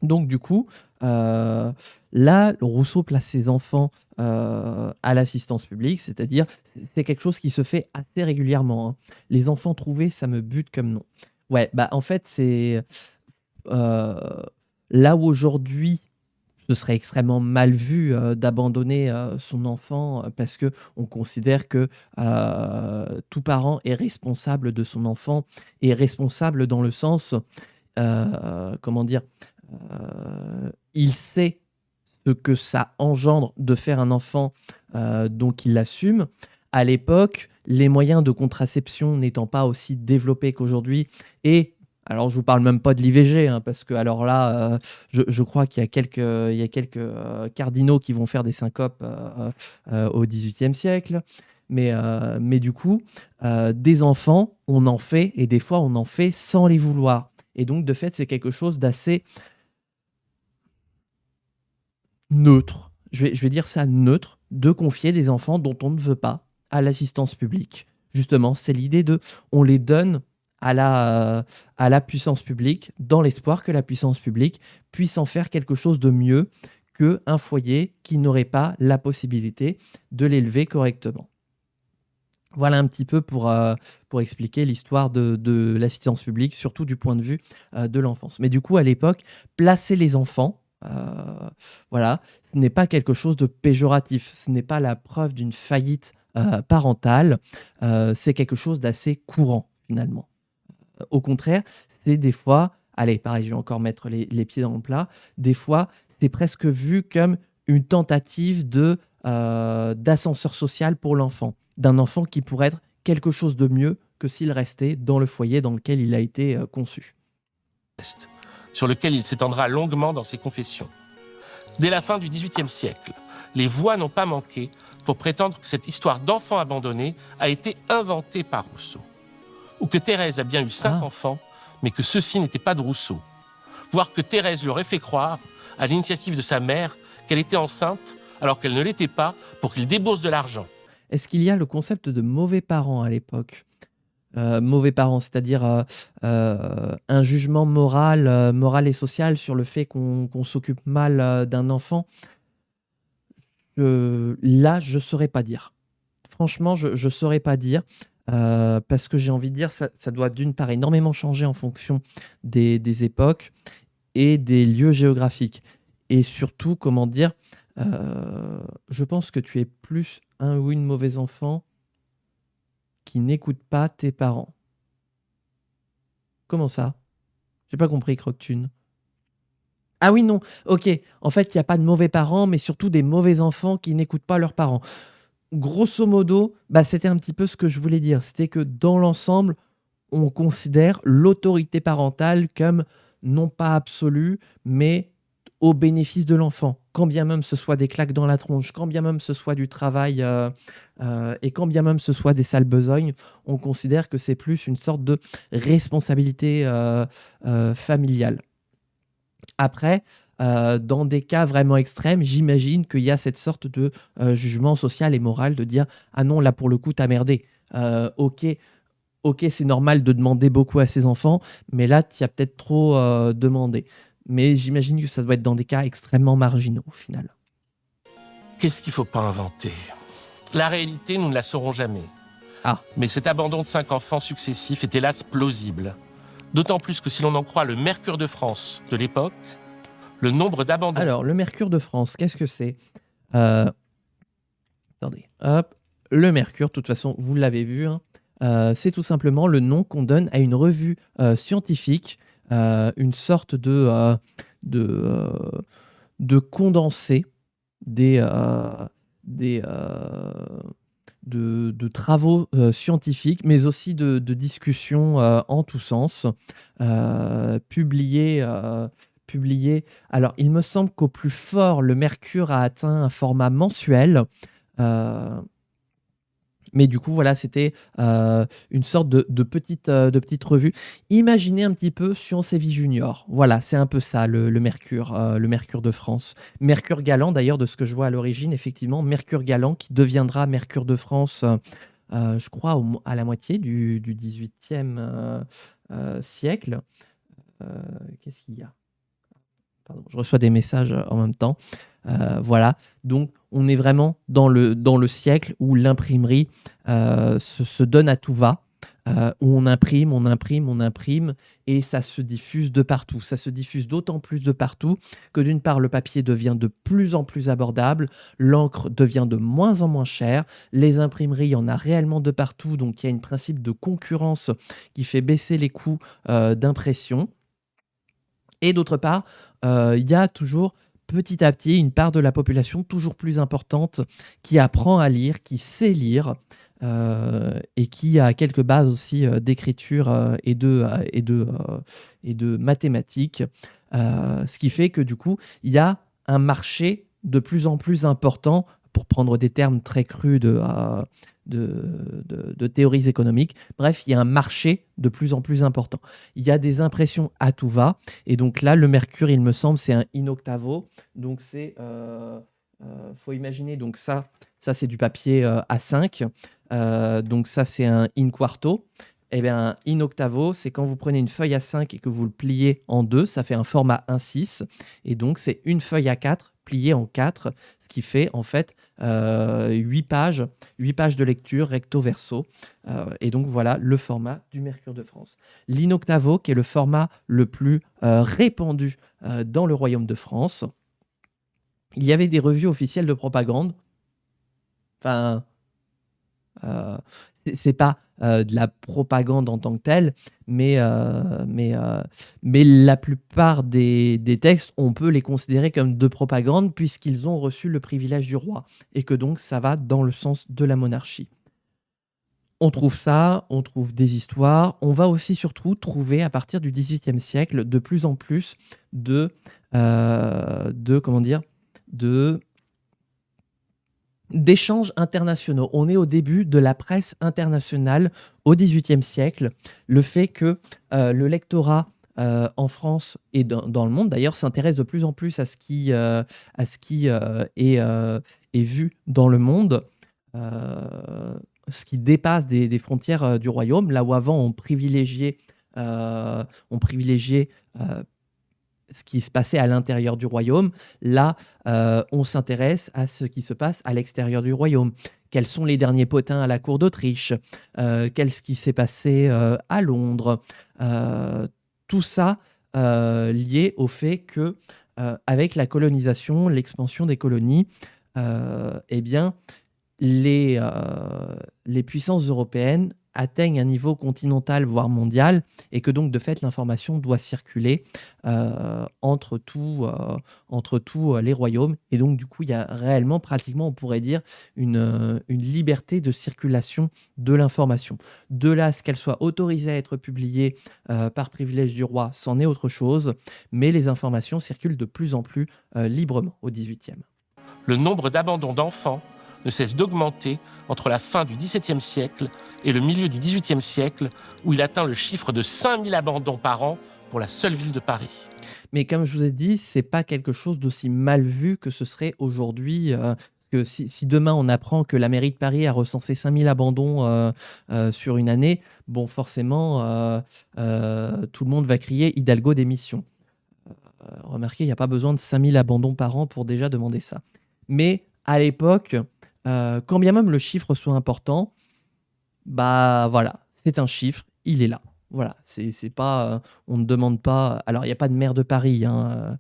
Donc du coup, là, Rousseau place ses enfants à l'assistance publique, c'est-à-dire c'est quelque chose qui se fait assez régulièrement, hein. Les enfants trouvés, ça me bute comme nom. Ouais, bah en fait, c'est Heu, là où aujourd'hui, ce serait extrêmement mal vu, d'abandonner, son enfant, parce que on considère que, tout parent est responsable de son enfant, est responsable dans le sens, comment dire? Il sait ce que ça engendre de faire un enfant, donc il l'assume. À l'époque, les moyens de contraception n'étant pas aussi développés qu'aujourd'hui et alors je vous parle même pas de l'IVG, hein, parce que alors là, je crois qu'il y a quelques cardinaux qui vont faire des syncopes, au XVIIIe siècle. Mais du coup, des enfants, on en fait et des fois on en fait sans les vouloir et donc de fait, c'est quelque chose d'assez neutre, je vais dire ça neutre, de confier des enfants dont on ne veut pas à l'assistance publique. Justement, c'est l'idée de on les donne à la puissance publique dans l'espoir que la puissance publique puisse en faire quelque chose de mieux qu'un foyer qui n'aurait pas la possibilité de l'élever correctement. Voilà un petit peu pour expliquer l'histoire de l'assistance publique, surtout du point de vue, de l'enfance. Mais du coup, à l'époque, placer les enfants, voilà, ce n'est pas quelque chose de péjoratif. Ce n'est pas la preuve d'une faillite, parentale, c'est quelque chose d'assez courant, finalement. Au contraire, c'est des fois allez, pareil, je vais encore mettre les pieds dans le plat. Des fois, c'est presque vu comme une tentative d'ascenseur social pour l'enfant. D'un enfant qui pourrait être quelque chose de mieux que s'il restait dans le foyer dans lequel il a été, conçu. Sur lequel il s'étendra longuement dans ses confessions. Dès la fin du XVIIIe siècle, les voix n'ont pas manqué pour prétendre que cette histoire d'enfant abandonné a été inventée par Rousseau. Ou que Thérèse a bien eu 5 enfants, mais que ceux-ci n'étaient pas de Rousseau. Voire que Thérèse leur ait fait croire, à l'initiative de sa mère, qu'elle était enceinte, alors qu'elle ne l'était pas, pour qu'il débourse de l'argent. Est-ce qu'il y a le concept de mauvais parents à l'époque? Mauvais parents, c'est-à-dire, un jugement moral et social sur le fait qu'on s'occupe mal, d'un enfant? Là, je saurais pas dire. Franchement, je saurais pas dire, parce que j'ai envie de dire ça doit d'une part énormément changer en fonction des époques et des lieux géographiques et surtout, comment dire? Je pense que tu es plus un ou une mauvais enfant qui n'écoute pas tes parents. Comment ça? J'ai pas compris, Croque-Thune. Ah oui, non, OK. En fait, il y a pas de mauvais parents, mais surtout des mauvais enfants qui n'écoutent pas leurs parents. Grosso modo, bah, c'était un petit peu ce que je voulais dire. C'était que dans l'ensemble, on considère l'autorité parentale comme non pas absolue, mais au bénéfice de l'enfant. Quand bien même ce soit des claques dans la tronche, quand bien même ce soit du travail et quand bien même ce soit des sales besognes, on considère que c'est plus une sorte de responsabilité familiale. Après, dans des cas vraiment extrêmes, j'imagine qu'il y a cette sorte de jugement social et moral de dire ah non, là pour le coup, t'as merdé. Ok, OK, c'est normal de demander beaucoup à ses enfants, mais là, tu as peut-être trop demandé. Mais j'imagine que ça doit être dans des cas extrêmement marginaux au final. Qu'est-ce qu'il ne faut pas inventer? La réalité, nous ne la saurons jamais. Ah. Mais cet abandon de 5 enfants successifs est hélas plausible. D'autant plus que si l'on en croit le Mercure de France de l'époque, le nombre d'abandons... Alors, le Mercure de France, qu'est-ce que c'est? Attendez, hop. Le Mercure, de toute façon, vous l'avez vu, hein, c'est tout simplement le nom qu'on donne à une revue scientifique, une sorte de condensé de travaux scientifiques, mais aussi de discussions en tous sens, publiées. Alors, il me semble qu'au plus fort, le Mercure a atteint un format mensuel. Mais du coup, voilà, c'était une sorte de petite revue. Imaginez un petit peu Science et Vie Junior. Voilà, c'est un peu ça, le Mercure de France. Mercure Galant, d'ailleurs, de ce que je vois à l'origine, effectivement, Mercure Galant qui deviendra Mercure de France, je crois, à la moitié du XVIIIe siècle. Qu'est-ce qu'il y a? Pardon, je reçois des messages en même temps. Voilà, donc on est vraiment dans le siècle où l'imprimerie se donne à tout va, où on imprime, et ça se diffuse de partout. Ça se diffuse d'autant plus de partout que d'une part, le papier devient de plus en plus abordable, l'encre devient de moins en moins chère, les imprimeries, il y en a réellement de partout, donc il y a un principe de concurrence qui fait baisser les coûts d'impression. Et d'autre part, il y a toujours petit à petit une part de la population toujours plus importante qui apprend à lire, qui sait lire, et qui a quelques bases aussi d'écriture et de mathématiques. Ce qui fait que du coup, il y a un marché de plus en plus important, pour prendre des termes très crus de théories économiques. Bref, il y a un marché de plus en plus important. Il y a des impressions à tout va. Et donc là, le Mercure, il me semble, c'est un in octavo. Donc c'est... faut imaginer, donc ça c'est du papier A5. Donc ça, c'est un in quarto. Eh bien, un in octavo, c'est quand vous prenez une feuille A5 et que vous le pliez en deux, ça fait un format 1/6. Et donc, c'est une feuille A4 pliée en 4, ce qui fait en fait 8 pages de lecture recto verso. Et donc, voilà le format du Mercure de France. L'in octavo, qui est le format le plus répandu dans le Royaume de France. Il y avait des revues officielles de propagande. Enfin... c'est pas de la propagande en tant que telle, mais la plupart des textes, on peut les considérer comme de propagande puisqu'ils ont reçu le privilège du roi et que donc ça va dans le sens de la monarchie. On trouve ça, on trouve des histoires. On va aussi surtout trouver à partir du XVIIIe siècle de plus en plus d'échanges internationaux. On est au début de la presse internationale au XVIIIe siècle. Le fait que le lectorat en France et dans le monde d'ailleurs s'intéresse de plus en plus à ce qui est vu dans le monde, ce qui dépasse des frontières du royaume, là où avant on privilégiait ce qui se passait à l'intérieur du royaume. Là, on s'intéresse à ce qui se passe à l'extérieur du royaume. Quels sont les derniers potins à la cour d'Autriche? Qu'est-ce qui s'est passé à Londres? Tout ça lié au fait que, avec la colonisation, l'expansion des colonies, eh bien, les puissances européennes atteignent un niveau continental, voire mondial, et que donc, de fait, l'information doit circuler entre tous les royaumes. Et donc, du coup, il y a réellement, pratiquement, on pourrait dire, une liberté de circulation de l'information. De là à ce qu'elle soit autorisée à être publiée par privilège du roi, c'en est autre chose, mais les informations circulent de plus en plus librement au XVIIIe. Le nombre d'abandons d'enfants ne cesse d'augmenter entre la fin du XVIIe siècle et le milieu du XVIIIe siècle, où il atteint le chiffre de 5000 abandons par an pour la seule ville de Paris. Mais comme je vous ai dit, c'est pas quelque chose d'aussi mal vu que ce serait aujourd'hui. que si demain on apprend que la mairie de Paris a recensé 5000 abandons sur une année, bon, forcément, tout le monde va crier Hidalgo démission. Remarquez, il n'y a pas besoin de 5000 abandons par an pour déjà demander ça. Mais à l'époque, quand bien même le chiffre soit important, bah voilà, c'est un chiffre, il est là. Voilà, c'est pas, on ne demande pas. Alors, il n'y a pas de maire de Paris, hein,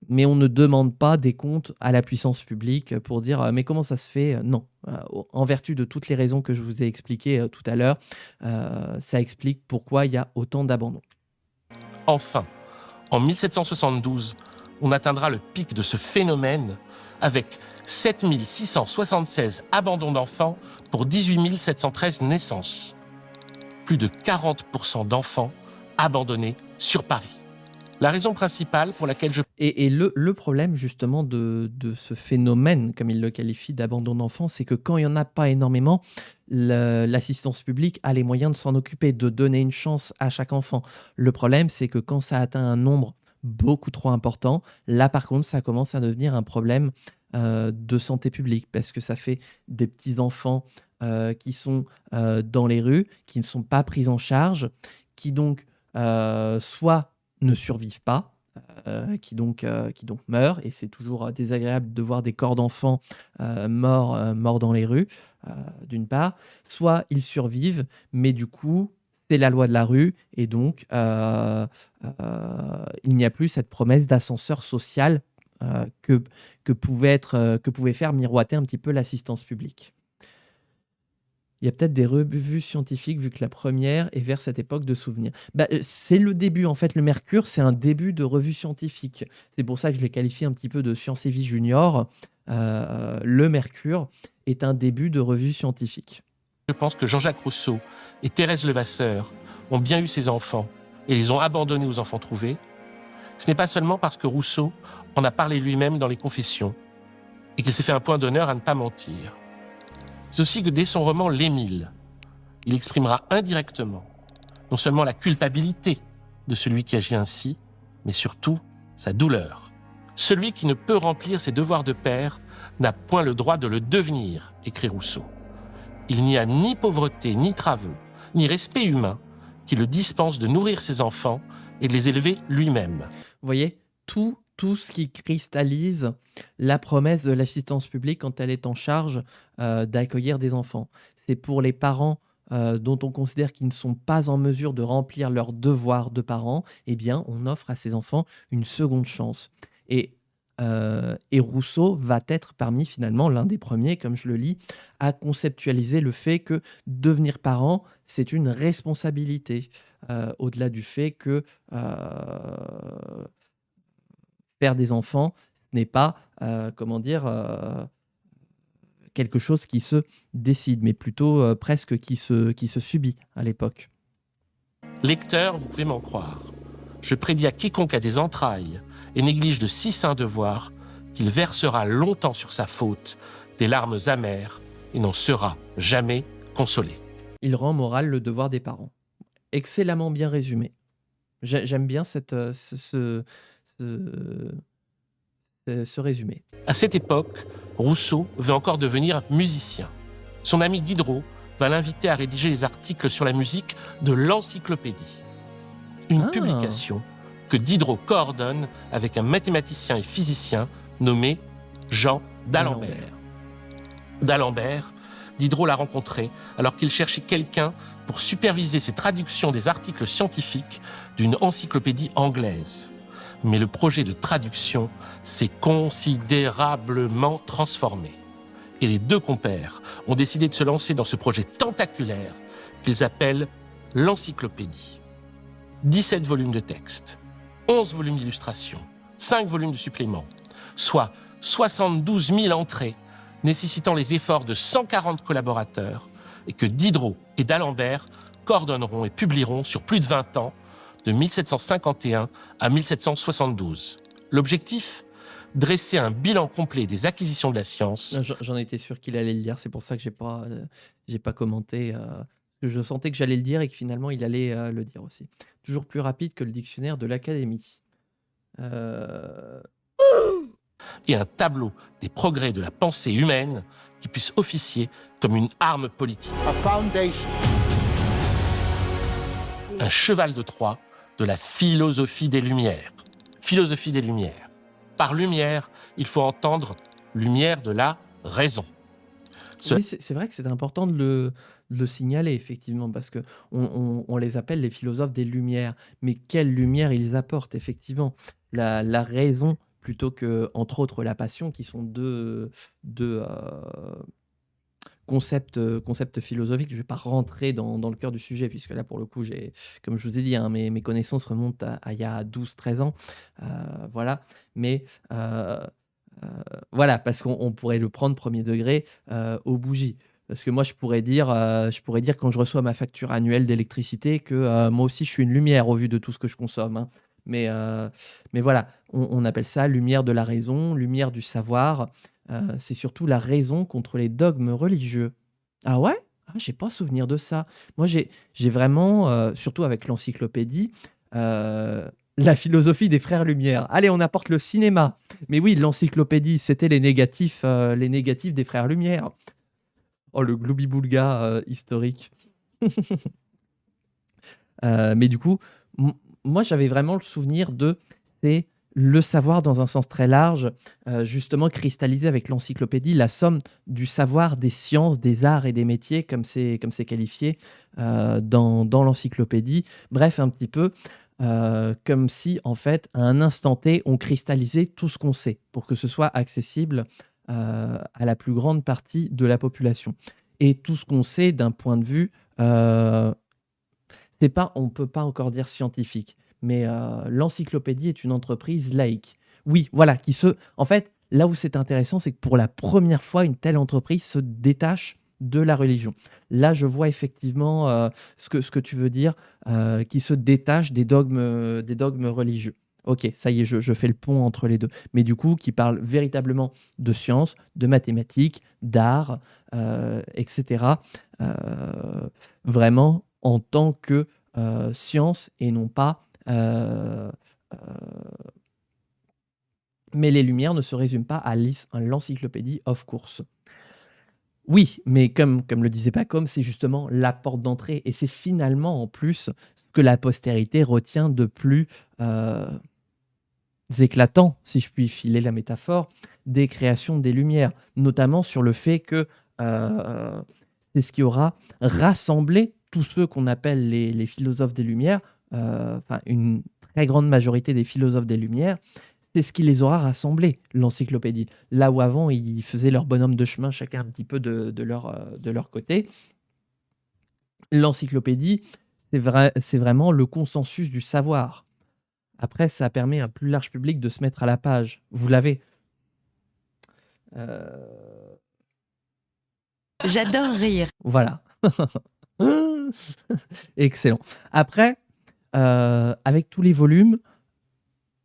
mais on ne demande pas des comptes à la puissance publique pour dire mais comment ça se fait? Non. En vertu de toutes les raisons que je vous ai expliquées tout à l'heure, ça explique pourquoi il y a autant d'abandons. Enfin, en 1772, on atteindra le pic de ce phénomène avec 7 676 abandons d'enfants pour 18 713 naissances. Plus de 40% d'enfants abandonnés sur Paris. La raison principale pour laquelle Et le problème justement de ce phénomène, comme il le qualifie, d'abandon d'enfants, c'est que quand il n'y en a pas énormément, l'assistance publique a les moyens de s'en occuper, de donner une chance à chaque enfant. Le problème, c'est que quand ça atteint un nombre beaucoup trop important, là par contre, ça commence à devenir un problème de santé publique, parce que ça fait des petits-enfants qui sont dans les rues, qui ne sont pas pris en charge, qui donc soit ne survivent pas, qui donc meurent, et c'est toujours désagréable de voir des corps d'enfants morts dans les rues, d'une part, soit ils survivent, mais du coup, c'est la loi de la rue, et donc il n'y a plus cette promesse d'ascenseur social que pouvait faire miroiter un petit peu l'assistance publique. Il y a peut-être des revues scientifiques, vu que la première est vers cette époque de souvenirs. C'est le début, en fait. Le Mercure, c'est un début de revue scientifique. C'est pour ça que je l'ai qualifié un petit peu de Science et Vie Junior. Le Mercure est un début de revue scientifique. Je pense que Jean-Jacques Rousseau et Thérèse Levasseur ont bien eu ces enfants et les ont abandonnés aux enfants trouvés. Ce n'est pas seulement parce que Rousseau en a parlé lui-même dans les Confessions et qu'il s'est fait un point d'honneur à ne pas mentir. C'est aussi que dès son roman L'Émile, il exprimera indirectement non seulement la culpabilité de celui qui agit ainsi, mais surtout sa douleur. Celui qui ne peut remplir ses devoirs de père n'a point le droit de le devenir, écrit Rousseau. Il n'y a ni pauvreté, ni travaux, ni respect humain qui le dispense de nourrir ses enfants et de les élever lui-même. Vous voyez, tout ce qui cristallise la promesse de l'assistance publique quand elle est en charge d'accueillir des enfants. C'est pour les parents dont on considère qu'ils ne sont pas en mesure de remplir leurs devoirs de parents, eh bien, on offre à ces enfants une seconde chance. Et Rousseau va être parmi, finalement, l'un des premiers, comme je le lis, à conceptualiser le fait que devenir parent, c'est une responsabilité, au-delà du fait que faire des enfants, ce n'est pas, quelque chose qui se décide, mais plutôt presque qui se subit à l'époque. Lecteur, vous pouvez m'en croire. Je prédis à quiconque a des entrailles et néglige de si saints devoirs qu'il versera longtemps sur sa faute des larmes amères et n'en sera jamais consolé. Il rend moral le devoir des parents. Excellemment bien résumé. J'aime bien ce résumé. À cette époque, Rousseau veut encore devenir musicien. Son ami Diderot va l'inviter à rédiger les articles sur la musique de l'Encyclopédie. Une publication que Diderot coordonne avec un mathématicien et physicien nommé Jean d'Alembert. D'Alembert, Diderot l'a rencontré alors qu'il cherchait quelqu'un pour superviser ses traductions des articles scientifiques d'une encyclopédie anglaise. Mais le projet de traduction s'est considérablement transformé. Et les deux compères ont décidé de se lancer dans ce projet tentaculaire qu'ils appellent l'encyclopédie. 17 volumes de texte, 11 volumes d'illustrations, 5 volumes de suppléments, soit 72 000 entrées nécessitant les efforts de 140 collaborateurs et que Diderot et d'Alembert coordonneront et publieront sur plus de 20 ans, de 1751 à 1772. L'objectif ? Dresser un bilan complet des acquisitions de la science. J'en étais sûr qu'il allait le dire, c'est pour ça que j'ai pas commenté. Je sentais que j'allais le dire et que finalement il allait le dire aussi. Toujours plus rapide que le dictionnaire de l'Académie. et un tableau des progrès de la pensée humaine qui puisse officier comme une arme politique. A foundation. Un cheval de Troie de la philosophie des Lumières. Philosophie des Lumières. Par lumière, il faut entendre lumière de la raison. Oui, c'est vrai que c'est important de le signaler, effectivement, parce que on les appelle les philosophes des Lumières. Mais quelle lumière ils apportent, effectivement. La raison, plutôt que, entre autres, la passion, qui sont deux concepts philosophiques. Je ne vais pas rentrer dans le cœur du sujet, puisque là, pour le coup, comme je vous ai dit, hein, mes connaissances remontent à il y a 12-13 ans. Voilà. Mais voilà, parce qu'on pourrait le prendre premier degré aux bougies. Parce que moi, je pourrais dire quand je reçois ma facture annuelle d'électricité que moi aussi, je suis une lumière au vu de tout ce que je consomme, hein. Mais voilà, on appelle ça lumière de la raison, lumière du savoir. C'est surtout la raison contre les dogmes religieux. Ah ouais? Ah, j'ai pas souvenir de ça. Moi, j'ai vraiment, surtout avec l'encyclopédie, la philosophie des frères Lumière. Allez, on apporte le cinéma. Mais oui, l'encyclopédie, c'était les négatifs des frères Lumière. Oh, le gloubi-boulga historique. Mais du coup, moi, j'avais vraiment le souvenir c'est le savoir dans un sens très large, justement cristallisé avec l'encyclopédie, la somme du savoir des sciences, des arts et des métiers, comme c'est qualifié dans l'encyclopédie. Bref, un petit peu comme si, en fait, à un instant T, on cristallisait tout ce qu'on sait pour que ce soit accessible à la plus grande partie de la population. Et tout ce qu'on sait d'un point de vue, on ne peut pas encore dire scientifique, mais l'encyclopédie est une entreprise laïque. Oui, voilà, en fait, là où c'est intéressant, c'est que pour la première fois, une telle entreprise se détache de la religion. Là, je vois effectivement ce que tu veux dire, qui se détache des dogmes religieux. Ok, ça y est, je fais le pont entre les deux. Mais du coup, qui parle véritablement de sciences, de mathématiques, d'art, etc. Vraiment en tant que science et non pas... mais les Lumières ne se résument pas à l'encyclopédie of course. Oui, mais comme le disait Pacôme, c'est justement la porte d'entrée et c'est finalement en plus ce que la postérité retient de plus éclatant, si je puis filer la métaphore, des créations des Lumières, notamment sur le fait que c'est ce qui aura rassemblé tous ceux qu'on appelle les philosophes des Lumières, enfin une très grande majorité des philosophes des Lumières, c'est ce qui les aura rassemblés, l'encyclopédie. Là où avant, ils faisaient leur bonhomme de chemin, chacun un petit peu de leur côté. L'encyclopédie, c'est vraiment le consensus du savoir. Après, ça permet à un plus large public de se mettre à la page. Vous l'avez. J'adore rire. Voilà. Excellent. Après, avec tous les volumes,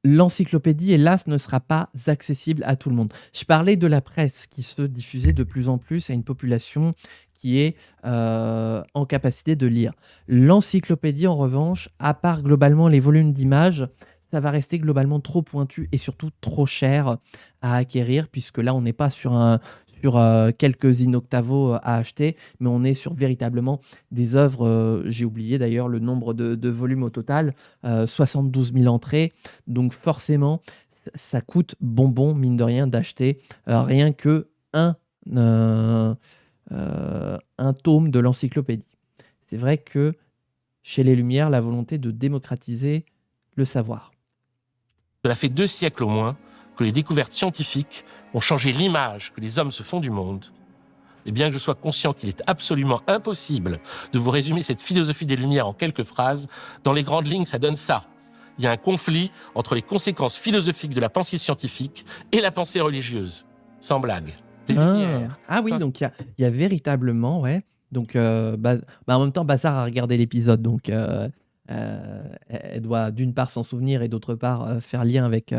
l'encyclopédie, hélas, ne sera pas accessible à tout le monde. Je parlais de la presse qui se diffusait de plus en plus à une population qui est en capacité de lire. L'encyclopédie, en revanche, à part globalement les volumes d'images, ça va rester globalement trop pointu et surtout trop cher à acquérir, puisque là, on n'est pas sur quelques in-octavo à acheter, mais on est sur véritablement des œuvres, j'ai oublié d'ailleurs le nombre de volumes au total, 72 000 entrées, donc forcément, ça coûte bonbon, mine de rien, d'acheter rien que un tome de l'encyclopédie. C'est vrai que chez les Lumières, la volonté de démocratiser le savoir. Cela fait 2 siècles au moins que les découvertes scientifiques ont changé l'image que les hommes se font du monde. Et bien que je sois conscient qu'il est absolument impossible de vous résumer cette philosophie des Lumières en quelques phrases, dans les grandes lignes, ça donne ça. Il y a un conflit entre les conséquences philosophiques de la pensée scientifique et la pensée religieuse. Sans blague. Les Lumières. Ah oui, donc il y a véritablement, ouais. Donc, en même temps, Bazar a regardé l'épisode, donc elle doit d'une part s'en souvenir et d'autre part faire lien avec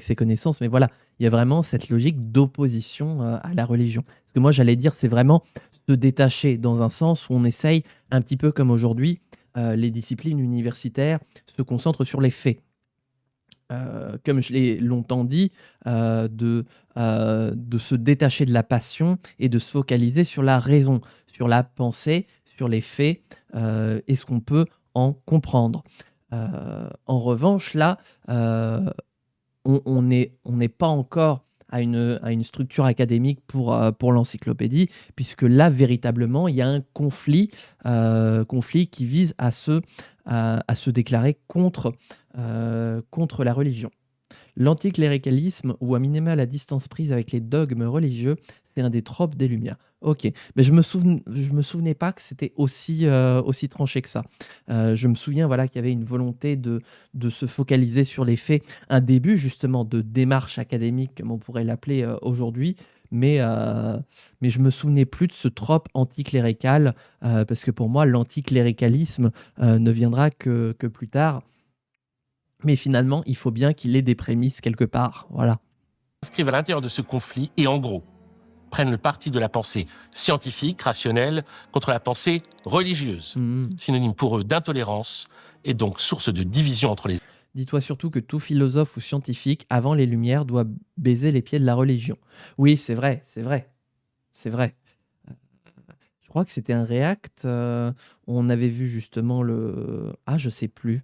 ses connaissances. Mais voilà, il y a vraiment cette logique d'opposition à la religion. Parce que moi, j'allais dire, c'est vraiment se détacher dans un sens où on essaye, un petit peu comme aujourd'hui, les disciplines universitaires se concentrent sur les faits. comme je l'ai longtemps dit, de se détacher de la passion et de se focaliser sur la raison, sur la pensée, sur les faits, et ce qu'on peut en comprendre. En revanche, là, on n'est pas encore à une structure académique pour l'encyclopédie, puisque là, véritablement, il y a un conflit qui vise à se déclarer contre la religion. L'anticléricalisme, ou à minima la distance prise avec les dogmes religieux, c'est un des tropes des Lumières. Ok, mais je me souvenais pas que c'était aussi tranché que ça. Je me souviens voilà, qu'il y avait une volonté de se focaliser sur les faits, un début justement de démarche académique, comme on pourrait l'appeler aujourd'hui, mais je me souvenais plus de ce trope anticlérical, parce que pour moi, l'anticléricalisme ne viendra que plus tard. Mais finalement, il faut bien qu'il ait des prémices quelque part. Voilà. S'inscrivent à l'intérieur de ce conflit et, en gros, prennent le parti de la pensée scientifique, rationnelle, contre la pensée religieuse, synonyme pour eux d'intolérance et donc source de division entre les... Dis-toi surtout que tout philosophe ou scientifique, avant les Lumières, doit baiser les pieds de la religion. Oui, c'est vrai. Je crois que c'était un React. On avait vu justement le... Ah, je sais plus.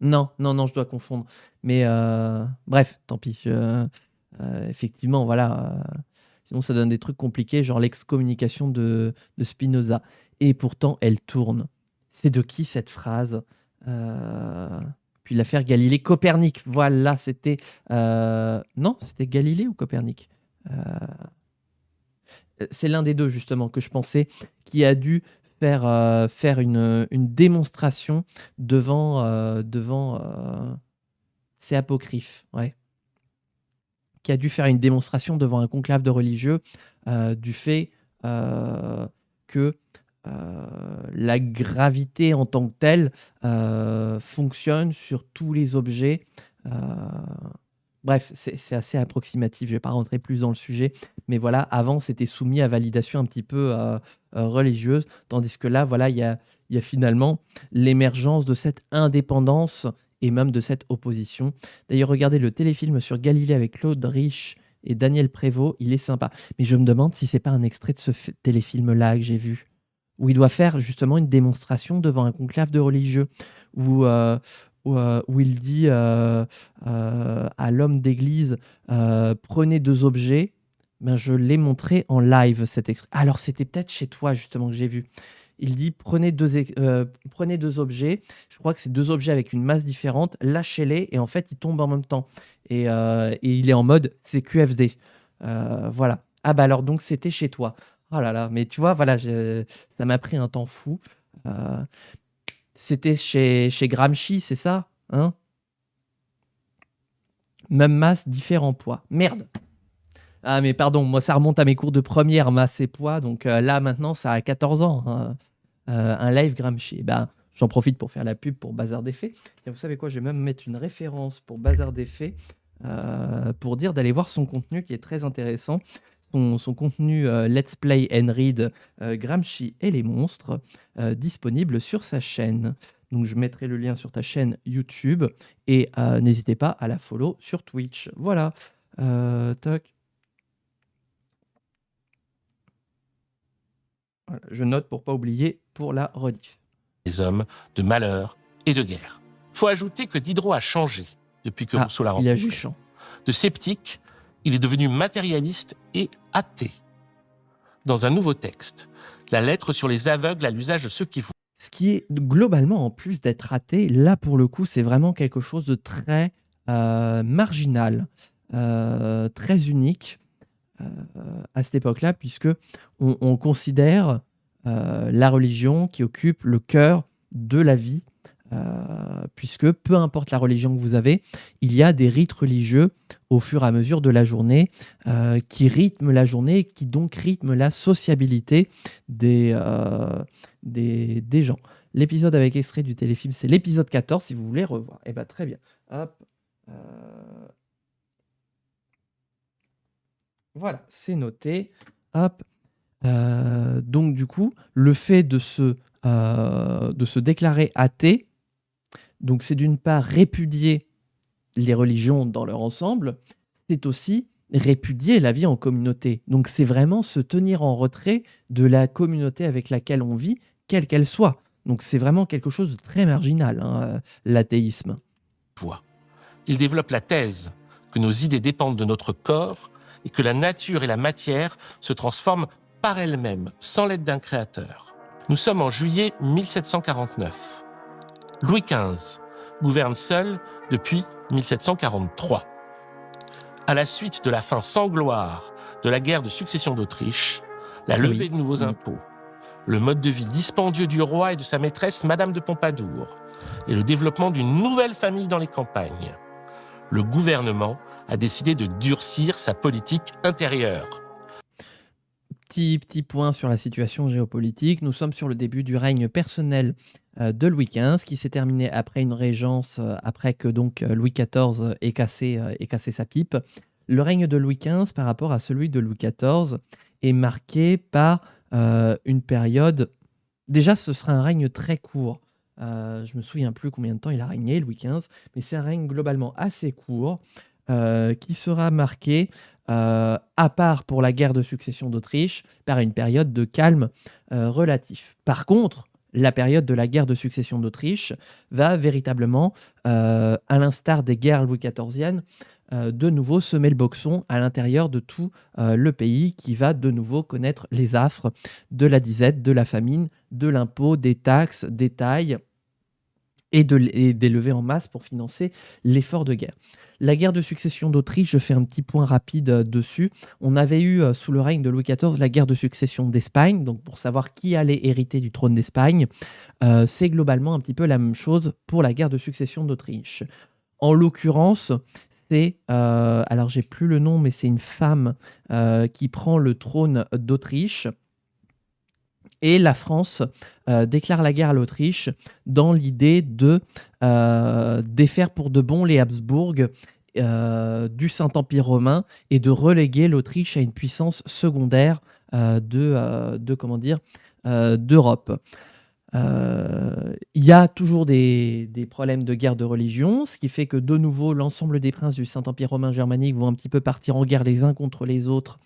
Non, je dois confondre. Mais bref, tant pis. Effectivement, voilà. Sinon, ça donne des trucs compliqués, genre l'excommunication de Spinoza. Et pourtant, elle tourne. C'est de qui cette phrase? Puis l'affaire Galilée. Copernic, voilà, c'était... Non, c'était Galilée ou Copernic? C'est l'un des deux, justement, que je pensais, qui a dû faire une démonstration devant c'est apocryphe, ouais, qui a dû faire une démonstration devant un conclave de religieux du fait que la gravité en tant que telle fonctionne sur tous les objets. Bref, c'est assez approximatif, je ne vais pas rentrer plus dans le sujet, mais voilà, avant c'était soumis à validation un petit peu religieuse, tandis que là, voilà, il y a finalement l'émergence de cette indépendance et même de cette opposition. D'ailleurs, regardez le téléfilm sur Galilée avec Claude Rich et Daniel Prévost, il est sympa. Mais je me demande si c'est pas un extrait de ce téléfilm-là que j'ai vu, où il doit faire justement une démonstration devant un conclave de religieux, où il dit à l'homme d'église prenez deux objets. Ben, je l'ai montré en live cet extrait. Alors c'était peut-être chez toi justement que j'ai vu. Il dit prenez deux objets. Je crois que c'est deux objets avec une masse différente. Lâchez-les et en fait ils tombent en même temps. Et il est en mode c'est QFD. Voilà. Ah bah alors donc c'était chez toi. Oh là là. Mais tu vois voilà, ça m'a pris un temps fou. C'était chez Gramsci, c'est ça, hein? Même masse, différent poids. Merde. Ah mais pardon, moi ça remonte à mes cours de première, masse et poids, donc là maintenant ça a 14 ans. Hein. Un live Gramsci. Ben, j'en profite pour faire la pub pour Bazar des Faits. Et vous savez quoi, je vais même mettre une référence pour Bazar des Faits pour dire d'aller voir son contenu qui est très intéressant. Son contenu Let's Play and Read Gramsci et les monstres, disponible sur sa chaîne. Donc je mettrai le lien sur ta chaîne YouTube et n'hésitez pas à la follow sur Twitch. Voilà. Toc. Voilà, je note pour pas oublier pour la rediff. Les hommes de malheur et de guerre. Faut ajouter que Diderot a changé depuis que Rousseau l'a rencontré. Il a Géchant. De sceptique, il est devenu matérialiste et athée. Dans un nouveau texte, la lettre sur les aveugles à l'usage de ceux qui voient. Ce qui est globalement, en plus d'être athée, là pour le coup, c'est vraiment quelque chose de très marginal, très unique à cette époque-là, puisque on considère la religion qui occupe le cœur de la vie, puisque peu importe la religion que vous avez, il y a des rites religieux au fur et à mesure de la journée qui rythment la journée, qui donc rythment la sociabilité des gens. L'épisode avec extrait du téléfilm, c'est l'épisode 14, si vous voulez revoir. Eh bien, très bien. Hop. Voilà, c'est noté. Hop. Donc, du coup, le fait de se déclarer athée, donc c'est d'une part répudier les religions dans leur ensemble, c'est aussi répudier la vie en communauté. Donc c'est vraiment se tenir en retrait de la communauté avec laquelle on vit, quelle qu'elle soit. Donc c'est vraiment quelque chose de très marginal, l'athéisme. voie. Il développe la thèse que nos idées dépendent de notre corps et que la nature et la matière se transforment par elles-mêmes, sans l'aide d'un créateur. Nous sommes en juillet 1749. Louis XV gouverne seul depuis 1743. À la suite de la fin sans gloire de la guerre de succession d'Autriche, la levée de nouveaux impôts, le mode de vie dispendieux du roi et de sa maîtresse Madame de Pompadour, et le développement d'une nouvelle famille dans les campagnes, le gouvernement a décidé de durcir sa politique intérieure. Petit point sur la situation géopolitique. Nous sommes sur le début du règne personnel de Louis XV, qui s'est terminé après une régence, après que donc Louis XIV ait cassé sa pipe. Le règne de Louis XV par rapport à celui de Louis XIV est marqué par une période... Déjà, ce sera un règne très court. Je me souviens plus combien de temps il a régné, Louis XV, mais c'est un règne globalement assez court qui sera marqué, à part pour la guerre de succession d'Autriche, par une période de calme relatif. Par contre, la période de la guerre de succession d'Autriche va véritablement, à l'instar des guerres Louis XIViennes, de nouveau semer le boxon à l'intérieur de tout le pays qui va de nouveau connaître les affres de la disette, de la famine, de l'impôt, des taxes, des tailles et des levées en masse pour financer l'effort de guerre. La guerre de succession d'Autriche, je fais un petit point rapide dessus. On avait eu sous le règne de Louis XIV la guerre de succession d'Espagne, donc pour savoir qui allait hériter du trône d'Espagne. C'est globalement un petit peu la même chose pour la guerre de succession d'Autriche. En l'occurrence, c'est, alors j'ai plus le nom, mais c'est une femme qui prend le trône d'Autriche. Et la France déclare la guerre à l'Autriche dans l'idée de défaire pour de bon les Habsbourg du Saint-Empire romain et de reléguer l'Autriche à une puissance secondaire d'Europe. Il y a toujours des problèmes de guerre de religion, ce qui fait que de nouveau l'ensemble des princes du Saint-Empire romain germanique vont un petit peu partir en guerre les uns contre les autres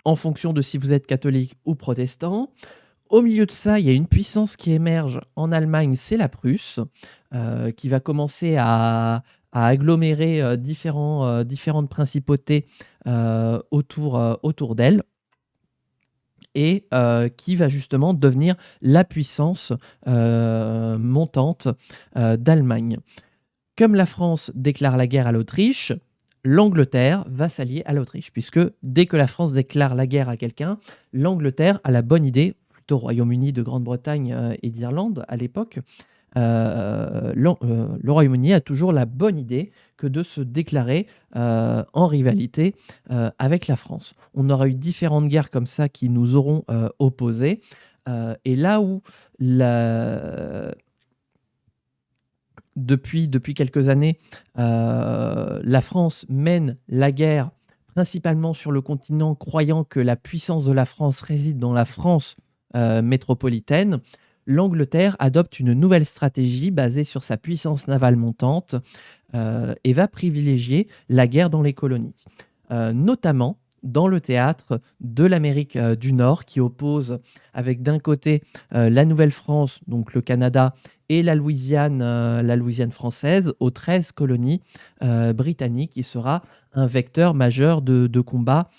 en fonction de si vous êtes catholique ou protestant. Au milieu de ça, il y a une puissance qui émerge en Allemagne, c'est la Prusse, qui va commencer à agglomérer différentes principautés autour d'elle, et qui va justement devenir la puissance montante d'Allemagne. Comme la France déclare la guerre à l'Autriche, l'Angleterre va s'allier à l'Autriche, puisque dès que la France déclare la guerre à quelqu'un, l'Angleterre a la bonne idée, plutôt Royaume-Uni de Grande-Bretagne et d'Irlande à l'époque, le Royaume-Uni a toujours la bonne idée que de se déclarer en rivalité avec la France. On aura eu différentes guerres comme ça qui nous auront opposés, et là où depuis quelques années, la France mène la guerre principalement sur le continent, croyant que la puissance de la France réside dans la France métropolitaine. L'Angleterre adopte une nouvelle stratégie basée sur sa puissance navale montante et va privilégier la guerre dans les colonies, notamment dans le théâtre de l'Amérique du Nord, qui oppose avec d'un côté la Nouvelle-France, donc le Canada, et la Louisiane française, aux 13 colonies britanniques, qui sera un vecteur majeur de combat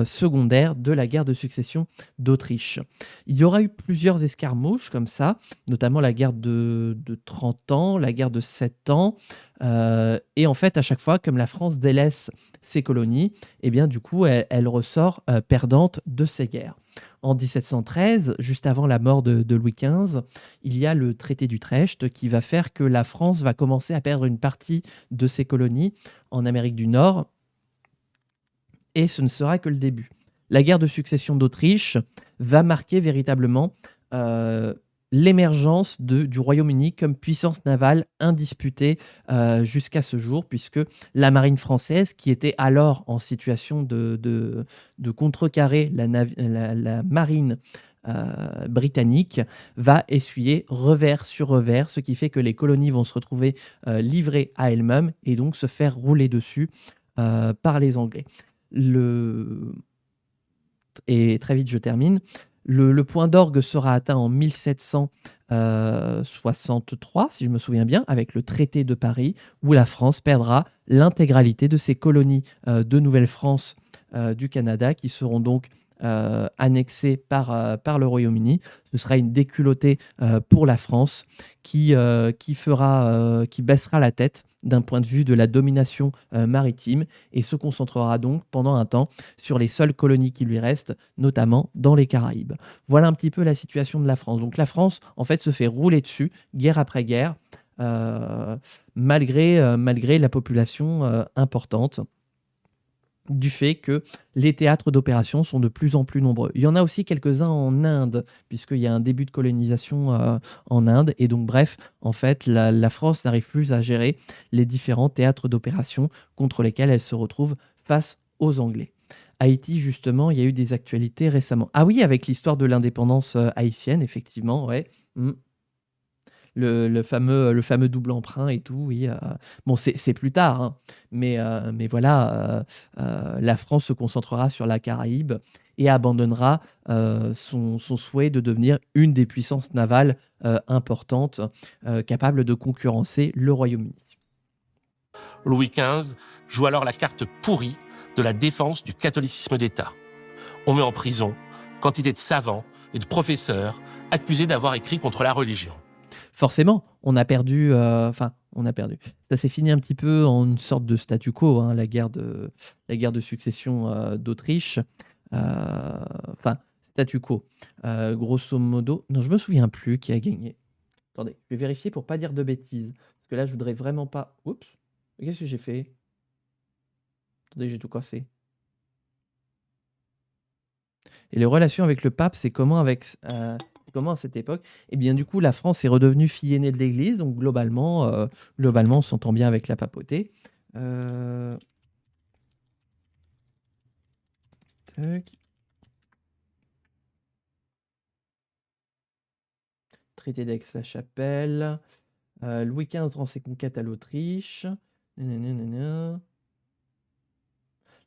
secondaire de la guerre de succession d'Autriche. Il y aura eu plusieurs escarmouches comme ça, notamment la guerre de 30 ans, la guerre de 7 ans, et en fait, à chaque fois, comme la France délaisse ses colonies, eh bien, du coup, elle ressort perdante de ces guerres. En 1713, juste avant la mort de Louis XV, il y a le traité d'Utrecht qui va faire que la France va commencer à perdre une partie de ses colonies en Amérique du Nord, et ce ne sera que le début. La guerre de succession d'Autriche va marquer véritablement l'émergence du Royaume-Uni comme puissance navale indisputée jusqu'à ce jour, puisque la marine française, qui était alors en situation de contrecarrer la marine britannique va essuyer revers sur revers, ce qui fait que les colonies vont se retrouver livrées à elles-mêmes et donc se faire rouler dessus par les Anglais. Et très vite, je termine. Le point d'orgue sera atteint en 1763, si je me souviens bien, avec le traité de Paris, où la France perdra l'intégralité de ses colonies de Nouvelle-France du Canada, qui seront donc annexées par le Royaume-Uni. Ce sera une déculottée pour la France qui baissera la tête d'un point de vue de la domination maritime et se concentrera donc pendant un temps sur les seules colonies qui lui restent, notamment dans les Caraïbes. Voilà un petit peu la situation de la France. Donc la France, en fait, se fait rouler dessus, guerre après guerre, malgré la population importante, du fait que les théâtres d'opération sont de plus en plus nombreux. Il y en a aussi quelques-uns en Inde, puisqu'il y a un début de colonisation en Inde. Et donc, bref, en fait, la France n'arrive plus à gérer les différents théâtres d'opération contre lesquels elle se retrouve face aux Anglais. Haïti, justement, il y a eu des actualités récemment. Ah oui, avec l'histoire de l'indépendance haïtienne, effectivement, ouais. Le fameux double emprunt et tout, oui. Bon, c'est plus tard, hein, mais voilà, la France se concentrera sur la Caraïbe et abandonnera son souhait de devenir une des puissances navales importantes, capable de concurrencer le Royaume-Uni. Louis XV joue alors la carte pourrie de la défense du catholicisme d'État. On met en prison quantité de savants et de professeurs accusés d'avoir écrit contre la religion. Forcément, on a perdu. Ça s'est fini un petit peu en une sorte de statu quo, hein, la guerre de succession d'Autriche. Statu quo. Grosso modo, non, je me souviens plus qui a gagné. Attendez, je vais vérifier pour pas dire de bêtises, parce que là, je voudrais vraiment pas. Oups, qu'est-ce que j'ai fait? Attendez, j'ai tout cassé. Et les relations avec le pape, c'est comment à cette époque? Eh bien, du coup, la France est redevenue fille aînée de l'Église, donc globalement, on s'entend bien avec la papauté. Tac. Traité d'Aix-la-Chapelle. Louis XV rend ses conquêtes à l'Autriche. Nanana.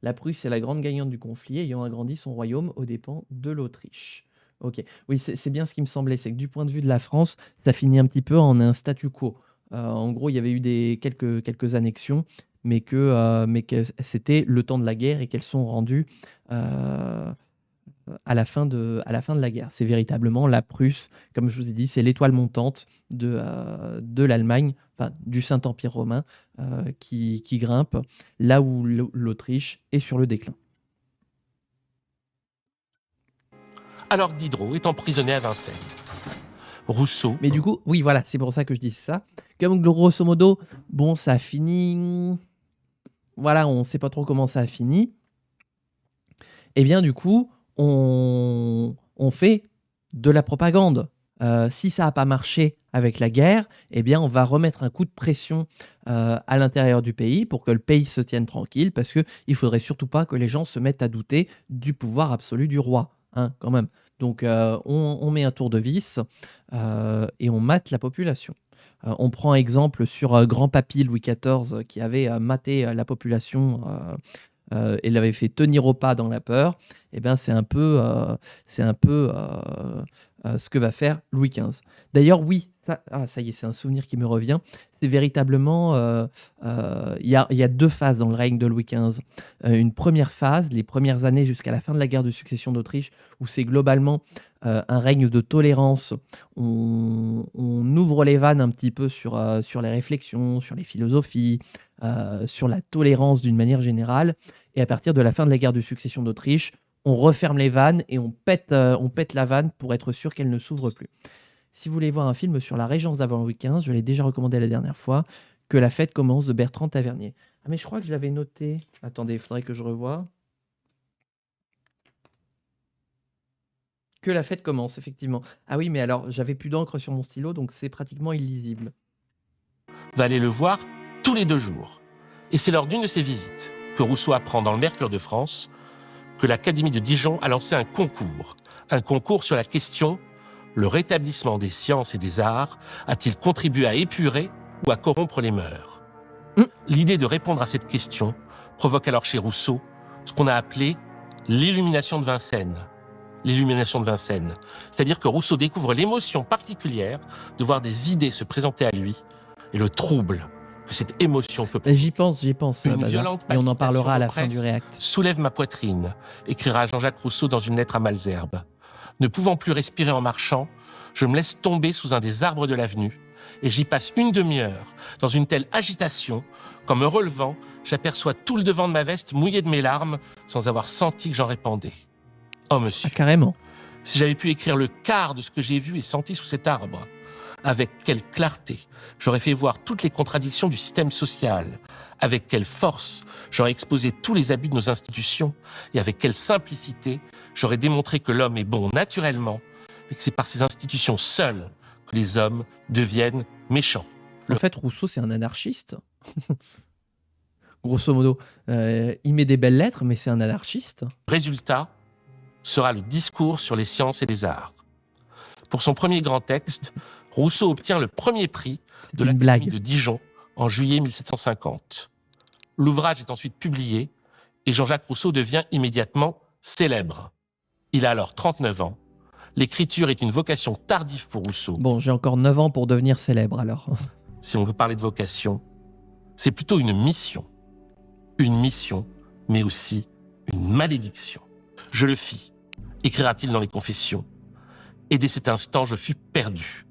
La Prusse est la grande gagnante du conflit, ayant agrandi son royaume aux dépens de l'Autriche. Ok, oui, c'est bien ce qui me semblait, c'est que du point de vue de la France, ça finit un petit peu en un statu quo. En gros, il y avait eu quelques annexions, mais que c'était le temps de la guerre et qu'elles sont rendues à la fin de la guerre. C'est véritablement la Prusse, comme je vous ai dit, c'est l'étoile montante de l'Allemagne, enfin du Saint-Empire romain, qui grimpe, là où l'Autriche est sur le déclin. Alors Diderot est emprisonné à Vincennes. Rousseau... Mais du coup, oui, voilà, c'est pour ça que je dis ça. Comme grosso modo, bon, ça a fini... Voilà, on ne sait pas trop comment ça a fini. Eh bien, du coup, on fait de la propagande. Si ça n'a pas marché avec la guerre, eh bien, on va remettre un coup de pression à l'intérieur du pays pour que le pays se tienne tranquille, parce qu'il ne faudrait surtout pas que les gens se mettent à douter du pouvoir absolu du roi, hein, quand même. Donc, on met un tour de vis et on mate la population. On prend exemple sur Grand Papy Louis XIV qui avait maté la population et l'avait fait tenir au pas dans la peur. Eh ben, c'est un peu ce que va faire Louis XV. D'ailleurs, oui, ça y est, c'est un souvenir qui me revient. C'est véritablement... Il y a deux phases dans le règne de Louis XV. Une première phase, les premières années jusqu'à la fin de la guerre de succession d'Autriche, où c'est globalement un règne de tolérance. On ouvre les vannes un petit peu sur les réflexions, sur les philosophies, sur la tolérance d'une manière générale. Et à partir de la fin de la guerre de succession d'Autriche, on referme les vannes et on pète la vanne pour être sûr qu'elle ne s'ouvre plus. Si vous voulez voir un film sur la régence d'avant Louis XV, je l'ai déjà recommandé la dernière fois, Que la fête commence de Bertrand Tavernier. Ah mais je crois que je l'avais noté. Attendez, il faudrait que je revoie. Que la fête commence, effectivement. Ah oui, mais alors, j'avais plus d'encre sur mon stylo, donc c'est pratiquement illisible. Va aller le voir tous les 2 jours. Et c'est lors d'une de ses visites que Rousseau apprend dans le Mercure de France que l'Académie de Dijon a lancé un concours sur la question « Le rétablissement des sciences et des arts a-t-il contribué à épurer ou à corrompre les mœurs ?» L'idée de répondre à cette question provoque alors chez Rousseau ce qu'on a appelé l'illumination de Vincennes. L'illumination de Vincennes. C'est-à-dire que Rousseau découvre l'émotion particulière de voir des idées se présenter à lui et le trouble que cette émotion peut provoquer. J'y pense, Une Bazar. violente Et on en parlera à la palpitation fin du d'oppresse React. soulève ma poitrine, écrira Jean-Jacques Rousseau dans une lettre à Malesherbes. Ne pouvant plus respirer en marchant, je me laisse tomber sous un des arbres de l'avenue et j'y passe une demi-heure dans une telle agitation qu'en me relevant, j'aperçois tout le devant de ma veste mouillé de mes larmes sans avoir senti que j'en répandais. Oh monsieur, Ah, carrément. si j'avais pu écrire le quart de ce que j'ai vu et senti sous cet arbre, avec quelle clarté j'aurais fait voir toutes les contradictions du système social, avec quelle force j'aurais exposé tous les abus de nos institutions, et avec quelle simplicité j'aurais démontré que l'homme est bon naturellement, et que c'est par ces institutions seules que les hommes deviennent méchants. En fait, Rousseau, c'est un anarchiste. Grosso modo, il met des belles lettres, mais c'est un anarchiste. Résultat sera le discours sur les sciences et les arts. Pour son premier grand texte, Rousseau obtient le premier prix C'est de une l'Académie blague. de Dijon en juillet 1750. L'ouvrage est ensuite publié et Jean-Jacques Rousseau devient immédiatement célèbre. Il a alors 39 ans. L'écriture est une vocation tardive pour Rousseau. Bon, j'ai encore 9 ans pour devenir célèbre, alors. Si on veut parler de vocation, c'est plutôt une mission. Une mission, mais aussi une malédiction. Je le fis, écrira-t-il dans les Confessions. Et dès cet instant, je fus perdu.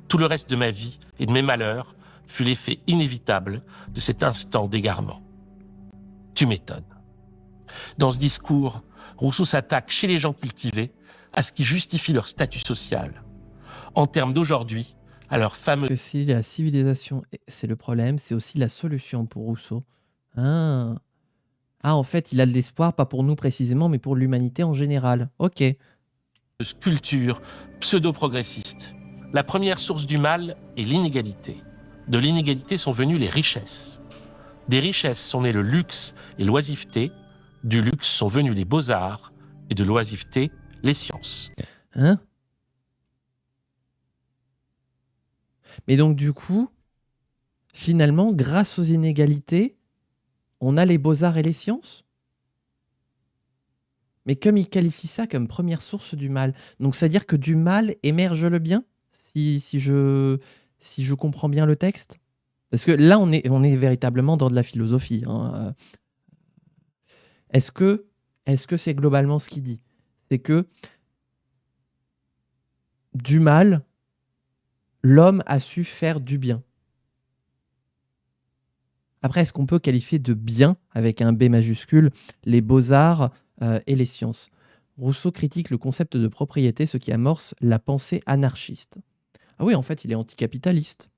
Tout le reste de ma vie et de mes malheurs fut l'effet inévitable de cet instant d'égarement. Tu m'étonnes. Dans ce discours, Rousseau s'attaque chez les gens cultivés à ce qui justifie leur statut social. En termes d'aujourd'hui, à leur fameux... Parce que si la civilisation, c'est le problème, c'est aussi la solution pour Rousseau. Ah. Ah, en fait, il a de l'espoir, pas pour nous précisément, mais pour l'humanité en général. Ok. Culture pseudo-progressiste. La première source du mal est l'inégalité. De l'inégalité sont venues les richesses. Des richesses sont nées le luxe et l'oisiveté. Du luxe sont venus les beaux-arts et de l'oisiveté, les sciences. Hein? Mais donc, du coup, finalement, grâce aux inégalités, on a les beaux-arts et les sciences? Mais comme il qualifie ça comme première source du mal, donc c'est-à-dire que du mal émerge le bien, si je comprends bien le texte? Parce que là, on est véritablement dans de la philosophie, hein. Est-ce que c'est globalement ce qu'il dit? C'est que du mal, l'homme a su faire du bien. Après, est-ce qu'on peut qualifier de bien, avec un B majuscule, les beaux-arts et les sciences? Rousseau critique le concept de propriété, ce qui amorce la pensée anarchiste. Ah oui, en fait, il est anticapitaliste.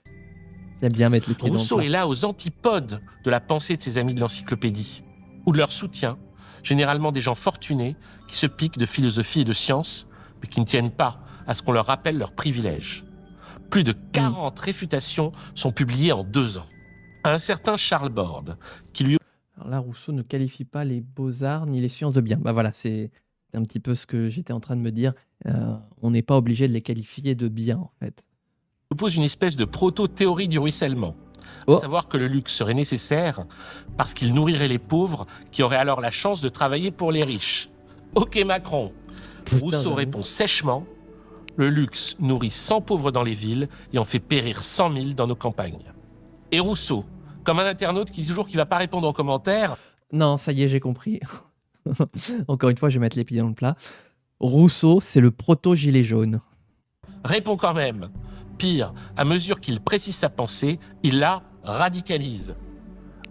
Il aime bien mettre les pieds dans le Rousseau plat. est là aux antipodes de la pensée de ses amis de l'encyclopédie, ou de leur soutien, généralement des gens fortunés qui se piquent de philosophie et de science, mais qui ne tiennent pas à ce qu'on leur rappelle leurs privilèges. Plus de 40 réfutations sont publiées en 2 ans. Un certain Charles Borde, qui lui... Alors là, Rousseau ne qualifie pas les beaux-arts ni les sciences de bien. Bah voilà, c'est un petit peu ce que j'étais en train de me dire. On n'est pas obligé de les qualifier de bien, en fait. oppose une espèce de proto-théorie du ruissellement. Oh. À savoir que le luxe serait nécessaire parce qu'il nourrirait les pauvres qui auraient alors la chance de travailler pour les riches. Ok Macron. Rousseau j'avoue. répond sèchement, le luxe nourrit 100 pauvres dans les villes et en fait périr 100 000 dans nos campagnes. Et Rousseau, comme un internaute qui dit toujours qu'il ne va pas répondre aux commentaires, Non, ça y est, j'ai compris. Encore une fois, je vais mettre les pieds dans le plat. Rousseau, c'est le proto-gilet jaune. répond quand même. Pire, à mesure qu'il précise sa pensée, il la radicalise.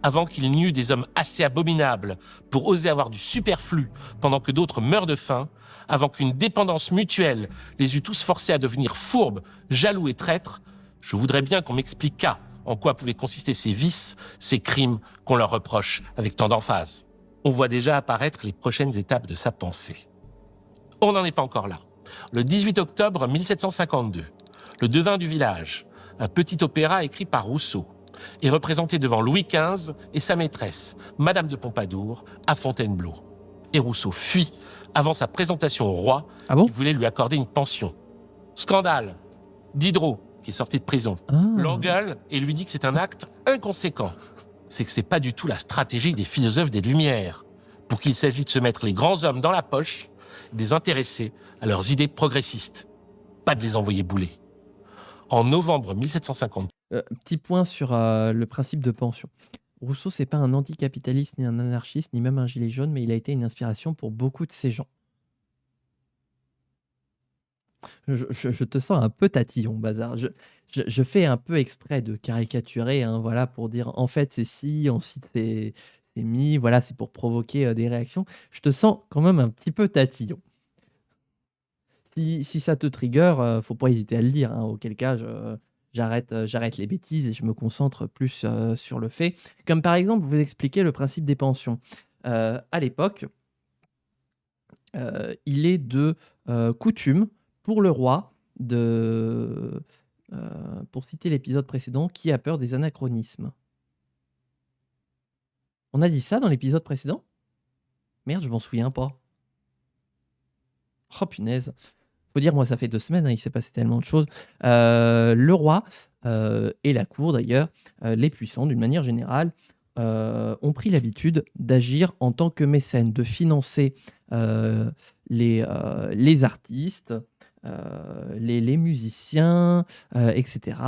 Avant qu'il n'y eût des hommes assez abominables pour oser avoir du superflu pendant que d'autres meurent de faim, avant qu'une dépendance mutuelle les eût tous forcés à devenir fourbes, jaloux et traîtres, je voudrais bien qu'on m'expliquât en quoi pouvaient consister ces vices, ces crimes qu'on leur reproche avec tant d'emphase. On voit déjà apparaître les prochaines étapes de sa pensée. On n'en est pas encore là. Le 18 octobre 1752, Le Devin du village, un petit opéra écrit par Rousseau, est représenté devant Louis XV et sa maîtresse, Madame de Pompadour, à Fontainebleau. et Rousseau fuit avant sa présentation au roi Ah bon? qui voulait lui accorder une pension. Scandale. Diderot, qui est sorti de prison, Ah. l'engueule et lui dit que c'est un acte inconséquent. C'est que c'est pas du tout la stratégie des philosophes des Lumières, pour qu'il s'agit de se mettre les grands hommes dans la poche et de les intéresser à leurs idées progressistes, pas de les envoyer bouler. En novembre 1750, Petit point sur le principe de pension. Rousseau, c'est pas un anticapitaliste, ni un anarchiste, ni même un gilet jaune, mais il a été une inspiration pour beaucoup de ces gens. Je te sens un peu tatillon, Bazar. Je fais un peu exprès de caricaturer, hein, voilà, pour dire en fait c'est si, ensuite c'est mi, voilà, c'est pour provoquer des réactions. Je te sens quand même un petit peu tatillon. Si ça te trigger, faut pas hésiter à le dire, hein, auquel cas j'arrête les bêtises et je me concentre plus sur le fait. Comme par exemple, vous expliquez le principe des pensions. À l'époque, il est de coutume pour le roi pour citer l'épisode précédent, qui a peur des anachronismes. On a dit ça dans l'épisode précédent? Merde, je m'en souviens pas. Oh punaise. Faut dire, moi, ça fait 2 semaines, hein, il s'est passé tellement de choses. Le roi et la cour, d'ailleurs, les puissants, d'une manière générale, ont pris l'habitude d'agir en tant que mécènes, de financer les artistes, les musiciens, etc.,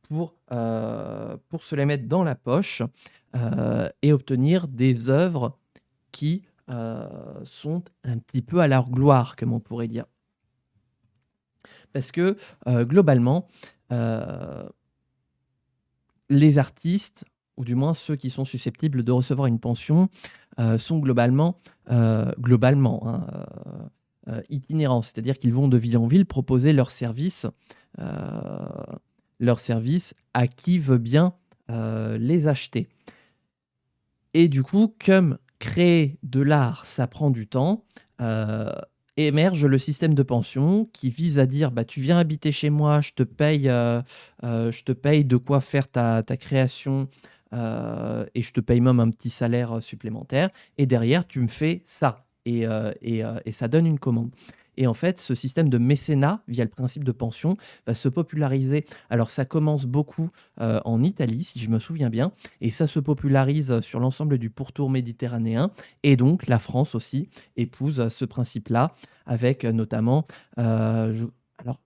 pour se les mettre dans la poche et obtenir des œuvres qui sont un petit peu à leur gloire, comme on pourrait dire. Parce que globalement, les artistes, ou du moins ceux qui sont susceptibles de recevoir une pension, sont globalement itinérants. C'est-à-dire qu'ils vont de ville en ville proposer leurs services à qui veut bien les acheter. Et du coup, comme créer de l'art, ça prend du temps, émerge le système de pension qui vise à dire tu viens habiter chez moi, je te paye de quoi faire ta création et je te paye même un petit salaire supplémentaire. Et derrière, tu me fais ça. Et ça donne une commande. Et en fait, ce système de mécénat, via le principe de pension, va se populariser. Alors, ça commence beaucoup en Italie, si je me souviens bien, et ça se popularise sur l'ensemble du pourtour méditerranéen. Et donc, la France aussi épouse ce principe-là, avec notamment... alors,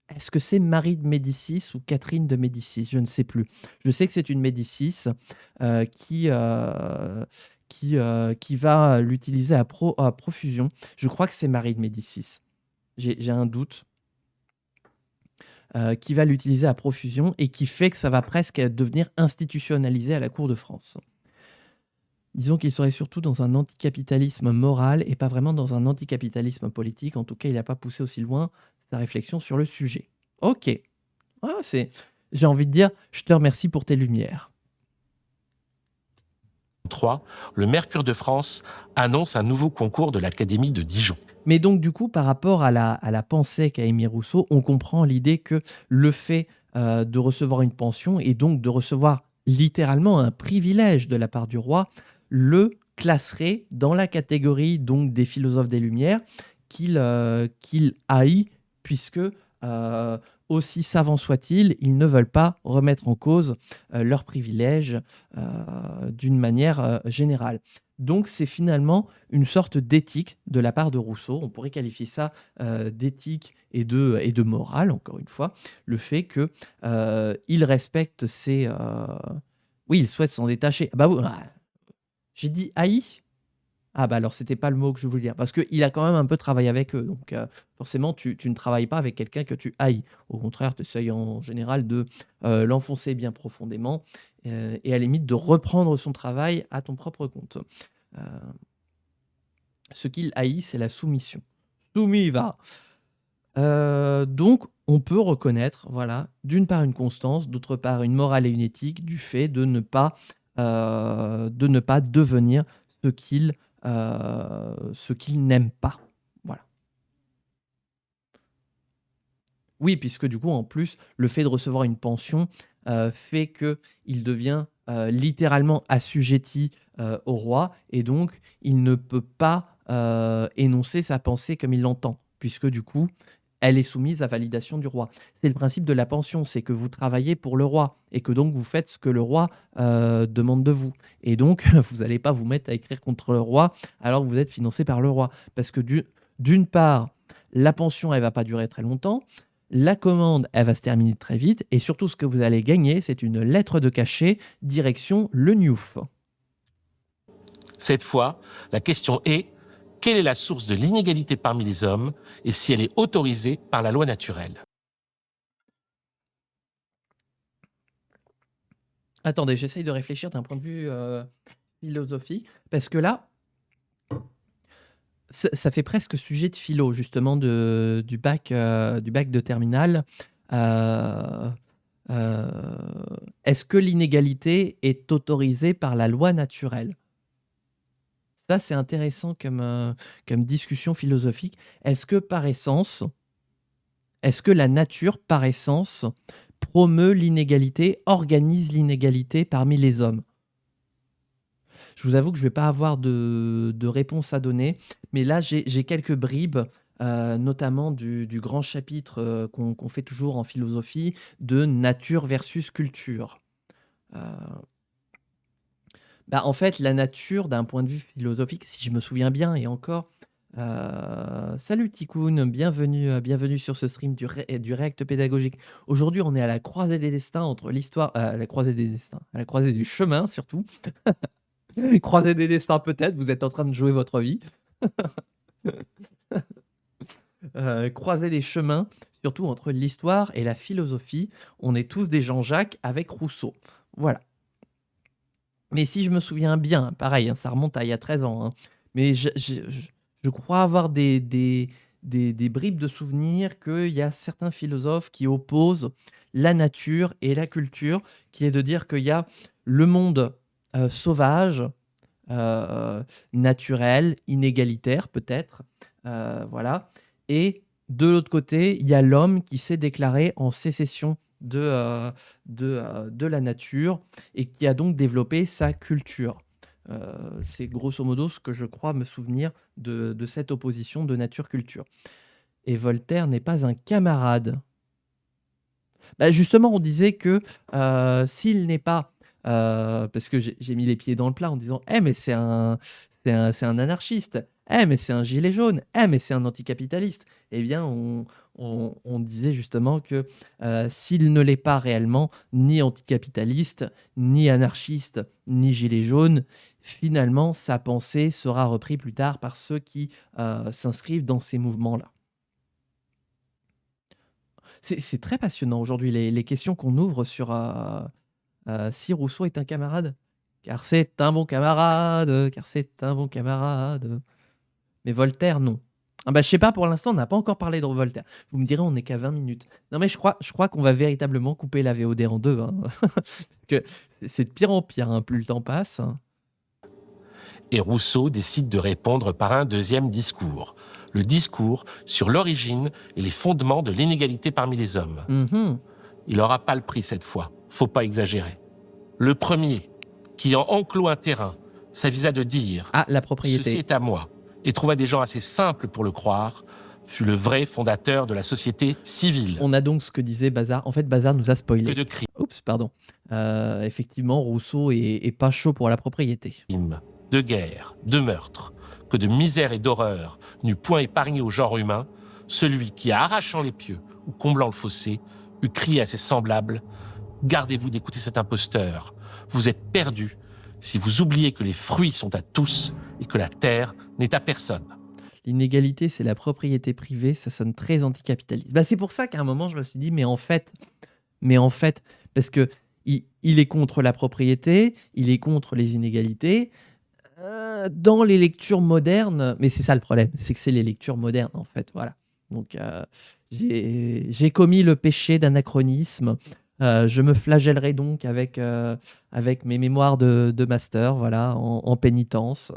est-ce que c'est Marie de Médicis ou Catherine de Médicis? Je ne sais plus. Je sais que c'est une Médicis qui va l'utiliser à profusion. Je crois que c'est Marie de Médicis. J'ai un doute. Qui va l'utiliser à profusion et qui fait que ça va presque devenir institutionnalisé à la cour de France. Disons qu'il serait surtout dans un anticapitalisme moral et pas vraiment dans un anticapitalisme politique. En tout cas, il n'a pas poussé aussi loin sa réflexion sur le sujet. Ok. J'ai envie de dire, je te remercie pour tes lumières. 3, le Mercure de France annonce un nouveau concours de l'Académie de Dijon. Mais donc, du coup, par rapport à la pensée qu'a émis Rousseau, on comprend l'idée que le fait de recevoir une pension et donc de recevoir littéralement un privilège de la part du roi le classerait dans la catégorie donc des philosophes des Lumières qu'il haït, puisque aussi savants soient-ils, ils ne veulent pas remettre en cause leurs privilèges d'une manière générale. Donc c'est finalement une sorte d'éthique de la part de Rousseau. On pourrait qualifier ça d'éthique et de morale, encore une fois, le fait qu'il respecte ses... Oui, il souhaite s'en détacher. J'ai dit haï. Alors c'était pas le mot que je voulais dire, parce qu'il a quand même un peu travaillé avec eux, donc forcément tu ne travailles pas avec quelqu'un que tu haïs. Au contraire, tu essayes en général de l'enfoncer bien profondément et à la limite de reprendre son travail à ton propre compte. Ce qu'il haït, c'est la soumission. Soumis va. Donc on peut reconnaître, voilà, d'une part une constance, d'autre part une morale et une éthique du fait de ne pas devenir ce qu'il n'aime pas. Voilà. Oui, puisque du coup, en plus, le fait de recevoir une pension fait qu'il devient littéralement assujetti au roi, et donc il ne peut pas énoncer sa pensée comme il l'entend, puisque du coup, elle est soumise à validation du roi. C'est le principe de la pension, c'est que vous travaillez pour le roi, et que donc vous faites ce que le roi demande de vous. Et donc, vous n'allez pas vous mettre à écrire contre le roi alors que vous êtes financé par le roi. Parce que d'une part, la pension, elle va pas durer très longtemps. La commande, elle va se terminer très vite. Et surtout, ce que vous allez gagner, c'est une lettre de cachet direction le Newf. Cette fois, la question est quelle est la source de l'inégalité parmi les hommes et si elle est autorisée par la loi naturelle. Attendez, j'essaye de réfléchir d'un point de vue philosophique. Parce que là, ça fait presque sujet de philo, justement, du bac de terminale. Euh, Est-ce que l'inégalité est autorisée par la loi naturelle? Ça, c'est intéressant comme discussion philosophique. Est-ce que la nature, par essence, promeut l'inégalité, organise l'inégalité parmi les hommes? Je vous avoue que je ne vais pas avoir de réponse à donner, mais là, j'ai quelques bribes, notamment du grand chapitre qu'on fait toujours en philosophie, de nature versus culture. Euh, En fait, la nature, d'un point de vue philosophique, si je me souviens bien, et encore, salut Tikkun, bienvenue sur ce stream du React pédagogique. Aujourd'hui, on est à la croisée des destins entre l'histoire, à la croisée des destins, à la croisée du chemin surtout. Croisée des destins peut-être, vous êtes en train de jouer votre vie. Croisée des chemins, surtout entre l'histoire et la philosophie. On est tous des Jean-Jacques avec Rousseau. Voilà. Mais si je me souviens bien, pareil, hein, ça remonte à il y a 13 ans, hein, mais je crois avoir des bribes de souvenirs qu'il y a certains philosophes qui opposent la nature et la culture, qui est de dire qu'il y a le monde sauvage, naturel, inégalitaire peut-être, voilà, et de l'autre côté, il y a l'homme qui s'est déclaré en sécession de la nature et qui a donc développé sa culture. C'est grosso modo ce que je crois me souvenir de cette opposition de nature-culture. Et Voltaire n'est pas un camarade. Justement, on disait que s'il n'est pas... parce que j'ai mis les pieds dans le plat en disant « Eh, mais c'est un anarchiste. Eh, mais c'est un gilet jaune. Eh, mais c'est un anticapitaliste. » Eh bien, on disait justement que s'il ne l'est pas réellement, ni anticapitaliste, ni anarchiste, ni gilet jaune, finalement, sa pensée sera reprise plus tard par ceux qui s'inscrivent dans ces mouvements-là. C'est très passionnant aujourd'hui, les questions qu'on ouvre sur si Rousseau est un camarade. Car c'est un bon camarade, car c'est un bon camarade. Mais Voltaire, non. Je sais pas, pour l'instant, on n'a pas encore parlé de Voltaire. Vous me direz, on n'est qu'à 20 minutes. Non, mais je crois qu'on va véritablement couper la VOD en deux. Hein. Parce que c'est de pire en pire, hein, plus le temps passe. Et Rousseau décide de répondre par un deuxième discours. Le discours sur l'origine et les fondements de l'inégalité parmi les hommes. Mhm. Il n'aura pas le prix cette fois, faut pas exagérer. Le premier, qui en enclos un terrain, s'avisa de dire Ah, la propriété. Ceci est à moi, et trouva des gens assez simples pour le croire, fut le vrai fondateur de la société civile. On a donc ce que disait Bazar. En fait, Bazar nous a spoilé. Que de crimes, Oups, pardon. Effectivement, Rousseau est pas chaud pour la propriété. de guerre, de meurtre, que de misère et d'horreur n'eût point épargné au genre humain, celui qui, arrachant les pieux ou comblant le fossé, eût crié à ses semblables « Gardez-vous d'écouter cet imposteur, vous êtes perdus si vous oubliez que les fruits sont à tous et que la terre n'est à personne. » L'inégalité, c'est la propriété privée, ça sonne très anticapitaliste. C'est pour ça qu'à un moment, je me suis dit, mais en fait, parce que il est contre la propriété, il est contre les inégalités. Dans les lectures modernes, mais c'est ça le problème, c'est que c'est les lectures modernes, en fait, voilà. Donc, j'ai commis le péché d'anachronisme. Je me flagellerai donc avec mes mémoires de master, voilà, en pénitence.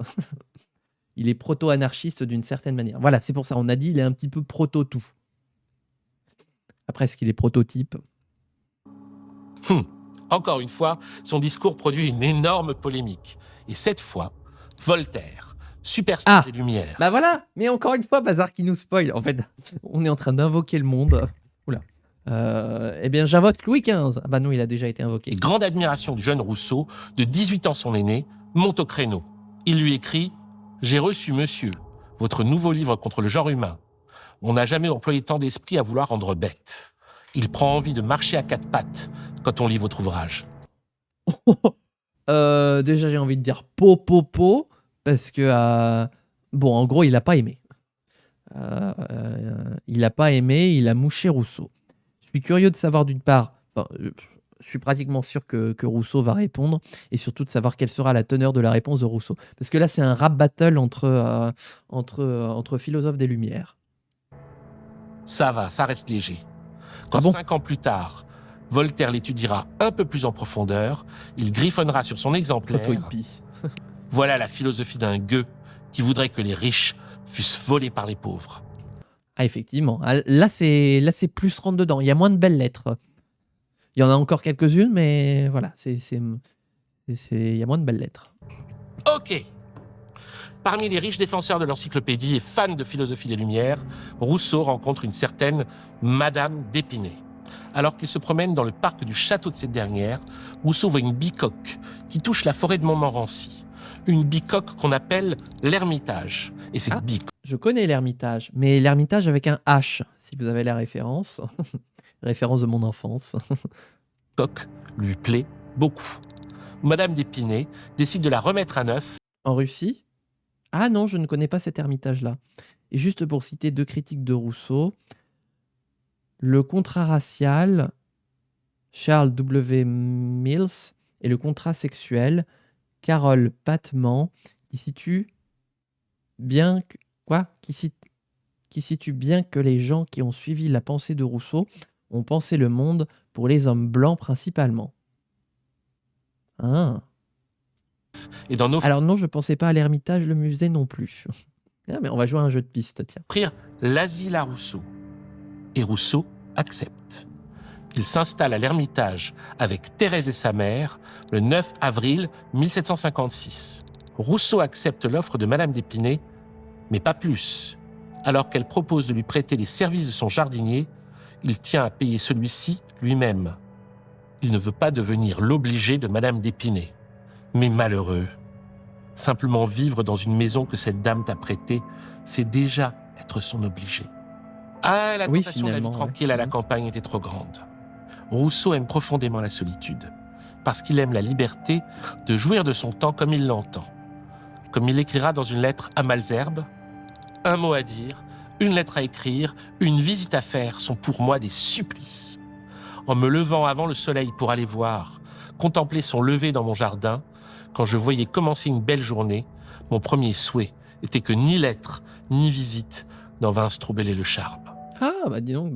Il est proto-anarchiste d'une certaine manière. Voilà, c'est pour ça, on a dit il est un petit peu proto-tout. Après, est-ce qu'il est prototype? Encore une fois, son discours produit une énorme polémique. Et cette fois, Voltaire, superstar des Lumières. Bah voilà, mais encore une fois, Bazar qui nous spoil. En fait, on est en train d'invoquer le monde. Oula. Eh bien, j'invoque Louis XV. Ah bah non, il a déjà été invoqué. Et grande admiration du jeune Rousseau, de 18 ans son aîné, monte au créneau. Il lui écrit « J'ai reçu, monsieur, votre nouveau livre contre le genre humain. On n'a jamais employé tant d'esprit à vouloir rendre bête. Il prend envie de marcher à quatre pattes quand on lit votre ouvrage. » Déjà, j'ai envie de dire po, parce que, bon, en gros, il n'a pas aimé. Il n'a pas aimé, il a mouché Rousseau. Je suis curieux de savoir d'une part, je suis pratiquement sûr que Rousseau va répondre, et surtout de savoir quelle sera la teneur de la réponse de Rousseau. Parce que là, c'est un rap battle entre philosophes des Lumières. Ça va, ça reste léger. Quand 5 ans plus tard, Voltaire l'étudiera un peu plus en profondeur, il griffonnera sur son exemplaire. Voilà la philosophie d'un gueux qui voudrait que les riches fussent volés par les pauvres. Ah, effectivement. Là, c'est plus rentre dedans. Il y a moins de belles lettres. Il y en a encore quelques-unes, mais voilà, il y a moins de belles lettres. Ok. Parmi les riches défenseurs de l'encyclopédie et fans de philosophie des Lumières, Rousseau rencontre une certaine Madame d'Épinay. Alors qu'il se promène dans le parc du château de cette dernière, Rousseau voit une bicoque qui touche la forêt de Montmorency. Une bicoque qu'on appelle l'Ermitage. Et cette bicoque... Je connais l'Ermitage, mais l'Ermitage avec un H, si vous avez la référence. Référence de mon enfance. Bicoque lui plaît beaucoup. Madame d'Épinay décide de la remettre à neuf. En Russie ? Ah non, je ne connais pas cet Ermitage-là. Et juste pour citer 2 critiques de Rousseau, le contrat racial, Charles W. Mills, et le contrat sexuel, Carole Patman, qui situe bien que les gens qui ont suivi la pensée de Rousseau ont pensé le monde pour les hommes blancs principalement. Ah. Et dans nos... Alors non, je pensais pas à l'Ermitage, le musée non plus. Ah, mais on va jouer à un jeu de piste, tiens. Offrir l'asile à Rousseau. Et Rousseau accepte. Il s'installe à l'Ermitage avec Thérèse et sa mère le 9 avril 1756. Rousseau accepte l'offre de Madame d'Épinay, mais pas plus. Alors qu'elle propose de lui prêter les services de son jardinier, il tient à payer celui-ci lui-même. Il ne veut pas devenir l'obligé de Madame d'Épinay. Mais malheureux, simplement vivre dans une maison que cette dame t'a prêtée, c'est déjà être son obligé. Ah, la tentation de la vie tranquille à la campagne était trop grande. Rousseau aime profondément la solitude, parce qu'il aime la liberté de jouir de son temps comme il l'entend. Comme il écrira dans une lettre à Malesherbes, « Un mot à dire, une lettre à écrire, une visite à faire sont pour moi des supplices. En me levant avant le soleil pour aller voir, contempler son lever dans mon jardin, quand je voyais commencer une belle journée, mon premier souhait était que ni lettre, ni visite n'en vinssent troubler le charme. » Ah, bah dis donc,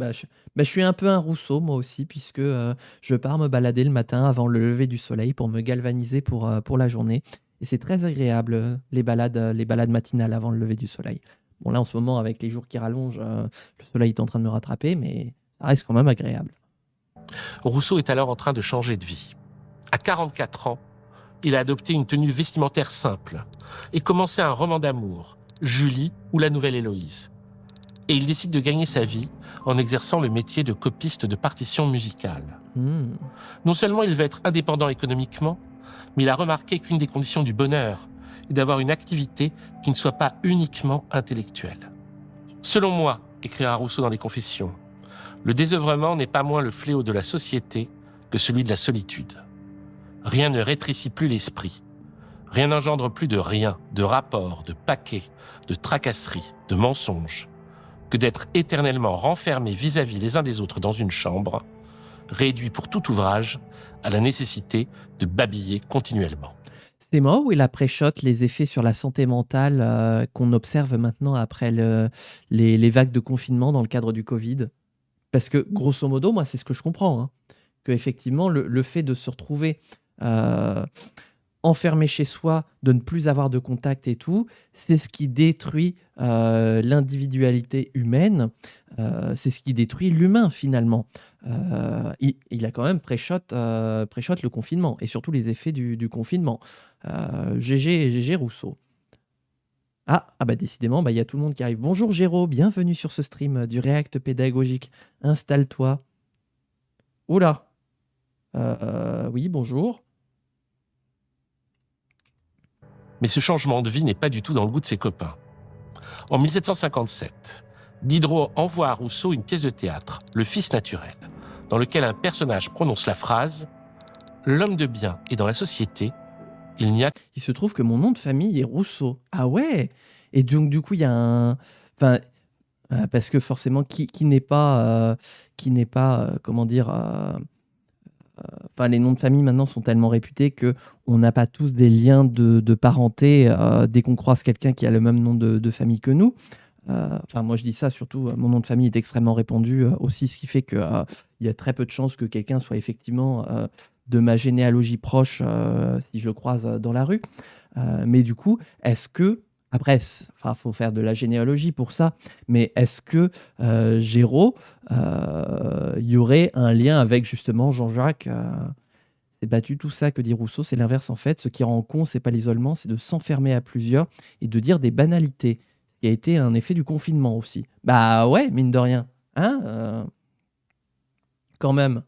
je suis un peu un Rousseau, moi aussi, puisque je pars me balader le matin avant le lever du soleil pour me galvaniser pour la journée. Et c'est très agréable, les balades matinales avant le lever du soleil. Bon, là, en ce moment, avec les jours qui rallongent, le soleil est en train de me rattraper, mais ça reste quand même agréable. Rousseau est alors en train de changer de vie. À 44 ans, il a adopté une tenue vestimentaire simple et commencé un roman d'amour, Julie ou la Nouvelle Héloïse. Et il décide de gagner sa vie en exerçant le métier de copiste de partitions musicales. Non seulement il veut être indépendant économiquement, mais il a remarqué qu'une des conditions du bonheur est d'avoir une activité qui ne soit pas uniquement intellectuelle. Selon moi, écrira Rousseau dans les Confessions, le désœuvrement n'est pas moins le fléau de la société que celui de la solitude. Rien ne rétrécit plus l'esprit. Rien n'engendre plus de rien, de rapports, de paquets, de tracasseries, de mensonges, que d'être éternellement renfermés vis-à-vis les uns des autres dans une chambre, réduit pour tout ouvrage à la nécessité de babiller continuellement. C'est moi où il a pré-shot les effets sur la santé mentale qu'on observe maintenant après les vagues de confinement dans le cadre du Covid. Parce que, grosso modo, moi, c'est ce que je comprends. Hein, qu'effectivement, le fait de se retrouver enfermé chez soi, de ne plus avoir de contact et tout, c'est ce qui détruit l'individualité humaine, c'est ce qui détruit l'humain finalement. il a quand même pré-shot le confinement et surtout les effets du confinement. GG Rousseau. Bah décidément, bah, il y a tout le monde qui arrive. Bonjour Géraud, bienvenue sur ce stream du React pédagogique. Installe-toi. Oula. Oui, bonjour. Mais ce changement de vie n'est pas du tout dans le goût de ses copains. En 1757, Diderot envoie à Rousseau une pièce de théâtre, Le Fils naturel, dans lequel un personnage prononce la phrase « L'homme de bien est dans la société, il n'y a Il se trouve que mon nom de famille est Rousseau. Ah ouais. Et donc du coup, il y a un... Enfin, parce que forcément, qui n'est pas... comment dire... Enfin, les noms de famille maintenant sont tellement réputés que on n'a pas tous des liens de parenté dès qu'on croise quelqu'un qui a le même nom de famille que nous. Enfin, moi je dis ça surtout, mon nom de famille est extrêmement répandu aussi, ce qui fait qu'il y a très peu de chances que quelqu'un soit effectivement de ma généalogie proche si je le croise dans la rue. Mais du coup, est-ce que, après, il faut faire de la généalogie pour ça, mais est-ce que Géraud, il y aurait un lien avec justement Jean-Jacques C'est pas du tout ça que dit Rousseau, c'est l'inverse en fait. Ce qui rend con, c'est pas l'isolement, c'est de s'enfermer à plusieurs et de dire des banalités. Ce qui a été un effet du confinement aussi. Bah ouais, mine de rien. Hein quand même.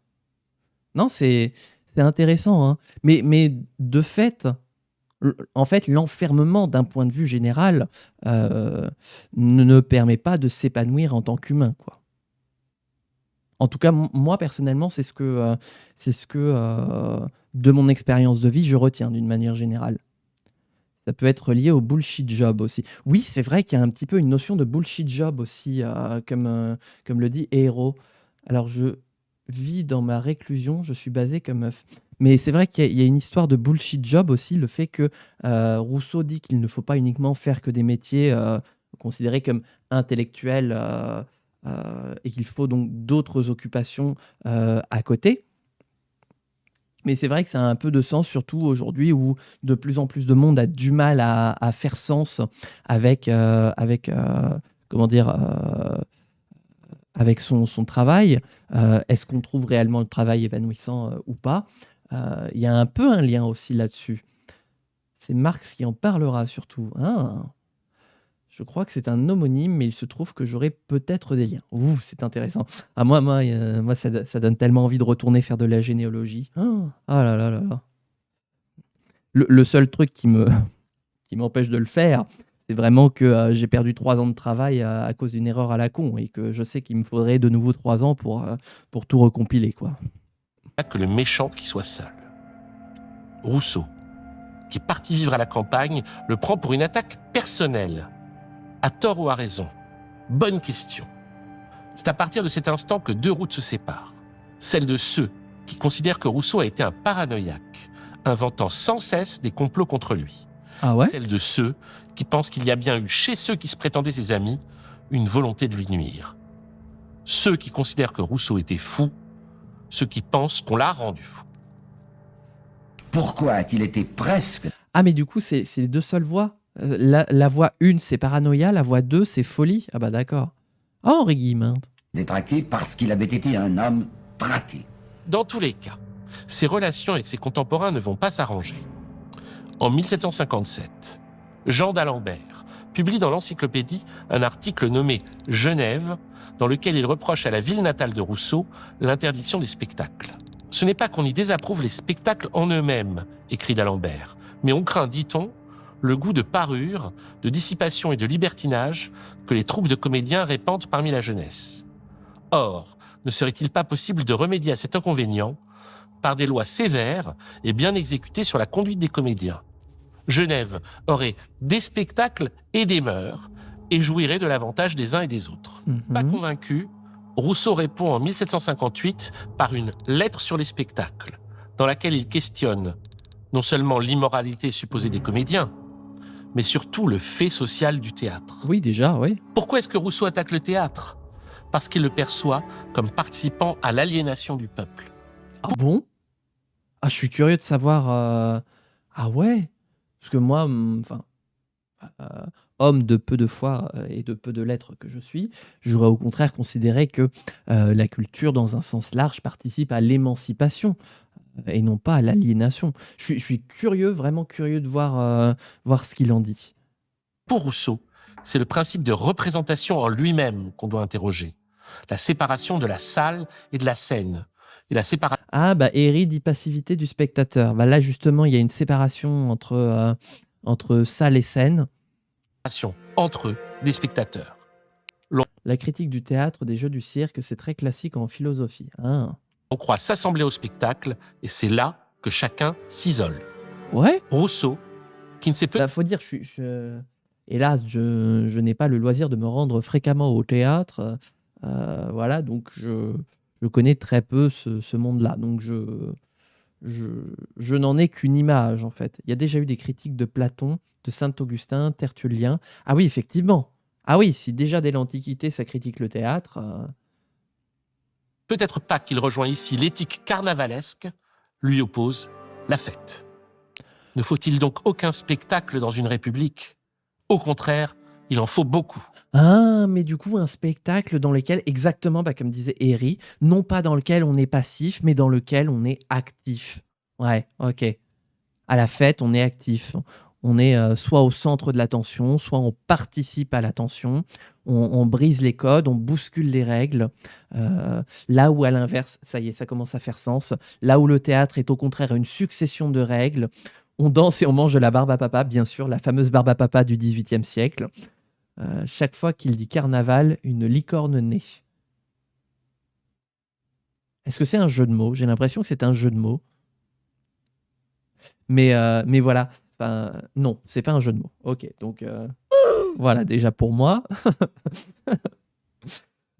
Non, c'est intéressant. Hein. Mais de fait, en fait, l'enfermement d'un point de vue général ne permet pas de s'épanouir en tant qu'humain, quoi. En tout cas, moi personnellement, c'est ce que de mon expérience de vie, je retiens d'une manière générale. Ça peut être lié au bullshit job aussi. Oui, c'est vrai qu'il y a un petit peu une notion de bullshit job aussi, comme le dit Héros. Alors, je vis dans ma réclusion, je suis basé comme meuf. Mais c'est vrai qu'il y a une histoire de bullshit job aussi, le fait que Rousseau dit qu'il ne faut pas uniquement faire que des métiers considérés comme intellectuels et qu'il faut donc d'autres occupations à côté. Mais c'est vrai que ça a un peu de sens, surtout aujourd'hui où de plus en plus de monde a du mal à faire sens avec comment dire, avec son travail. Est-ce qu'on trouve réellement le travail épanouissant ou pas? Il y a un peu un lien aussi là-dessus. C'est Marx qui en parlera surtout. Ah, je crois que c'est un homonyme, mais il se trouve que j'aurais peut-être des liens. Ouh, c'est intéressant. Ah, moi ça donne tellement envie de retourner faire de la généalogie. Ah là là là là. Le seul truc qui m'empêche de le faire, c'est vraiment que j'ai perdu 3 ans de travail à cause d'une erreur à la con et que je sais qu'il me faudrait de nouveau 3 ans pour tout recompiler, quoi. que le méchant qui soit seul. » Rousseau, qui partit vivre à la campagne, le prend pour une attaque personnelle. À tort ou à raison? Bonne question. C'est à partir de cet instant que 2 routes se séparent. Celle de ceux qui considèrent que Rousseau a été un paranoïaque, inventant sans cesse des complots contre lui. Ah ouais? Celle de ceux qui pensent qu'il y a bien eu chez ceux qui se prétendaient ses amis une volonté de lui nuire. Ceux qui considèrent que Rousseau était fou, ceux qui pensent qu'on l'a rendu fou. Pourquoi a-t-il été presque... Ah, mais du coup, c'est les 2 seules voix? La voix 1, c'est paranoïa, la voix 2, c'est folie? Ah bah d'accord. Ah, Henri Guilleminte. détraqué parce qu'il avait été un homme traqué? Dans tous les cas, ses relations avec ses contemporains ne vont pas s'arranger. En 1757, Jean d'Alembert publie dans l'Encyclopédie un article nommé « Genève », dans lequel il reproche à la ville natale de Rousseau l'interdiction des spectacles. Ce n'est pas qu'on y désapprouve les spectacles en eux-mêmes, écrit d'Alembert, mais on craint, dit-on, le goût de parure, de dissipation et de libertinage que les troupes de comédiens répandent parmi la jeunesse. Or, ne serait-il pas possible de remédier à cet inconvénient par des lois sévères et bien exécutées sur la conduite des comédiens? Genève aurait des spectacles et des mœurs et jouirait de l'avantage des uns et des autres. Pas convaincu, Rousseau répond en 1758 par une « lettre sur les spectacles », dans laquelle il questionne non seulement l'immoralité supposée des comédiens, mais surtout le fait social du théâtre. Oui, déjà, oui. Pourquoi est-ce que Rousseau attaque le théâtre? Parce qu'il le perçoit comme participant à l'aliénation du peuple. Ah bon? Ah, je suis curieux de savoir... Ah ouais? Parce que moi, homme de peu de foi et de peu de lettres que je suis, j'aurais au contraire considéré que la culture, dans un sens large, participe à l'émancipation et non pas à l'aliénation. Je suis curieux, vraiment curieux de voir ce qu'il en dit. Pour Rousseau, c'est le principe de représentation en lui-même qu'on doit interroger. La séparation de la salle et de la scène. Et la séparation Ah, bah, Herry dit passivité du spectateur. Bah, là, justement, il y a une séparation entre salle et scène. entre eux, des spectateurs. La critique du théâtre, des jeux du cirque, c'est très classique en philosophie. Ah. On croit s'assembler au spectacle, et c'est là que chacun s'isole. Ouais. Rousseau, qui ne sait peut-être Bah, faut dire, hélas, je n'ai pas le loisir de me rendre fréquemment au théâtre. Voilà, donc je connais très peu ce monde-là. Donc je n'en ai qu'une image, en fait. Il y a déjà eu des critiques de Platon, de Saint-Augustin, Tertullien. Ah oui, effectivement. Ah oui, si déjà dès l'Antiquité, ça critique le théâtre. peut-être pas qu'il rejoint ici l'éthique carnavalesque, lui oppose la fête. Ne faut-il donc aucun spectacle dans une république ? Au contraire, il en faut beaucoup. Ah, mais du coup, un spectacle dans lequel, exactement, bah, comme disait Herry, non pas dans lequel on est passif, mais dans lequel on est actif. Ouais, ok. À la fête, on est actif. On est soit au centre de l'attention, soit on participe à l'attention, on brise les codes, on bouscule les règles. Là où, à l'inverse, ça y est, ça commence à faire sens. Là où le théâtre est au contraire une succession de règles, on danse et on mange de la barbe à papa, bien sûr, la fameuse barbe à papa du XVIIIe siècle. Chaque fois qu'il dit carnaval, une licorne naît. Est-ce que c'est un jeu de mots ? J'ai l'impression que c'est un jeu de mots. Mais voilà. Enfin, non, c'est pas un jeu de mots. Ok, donc voilà, déjà pour moi.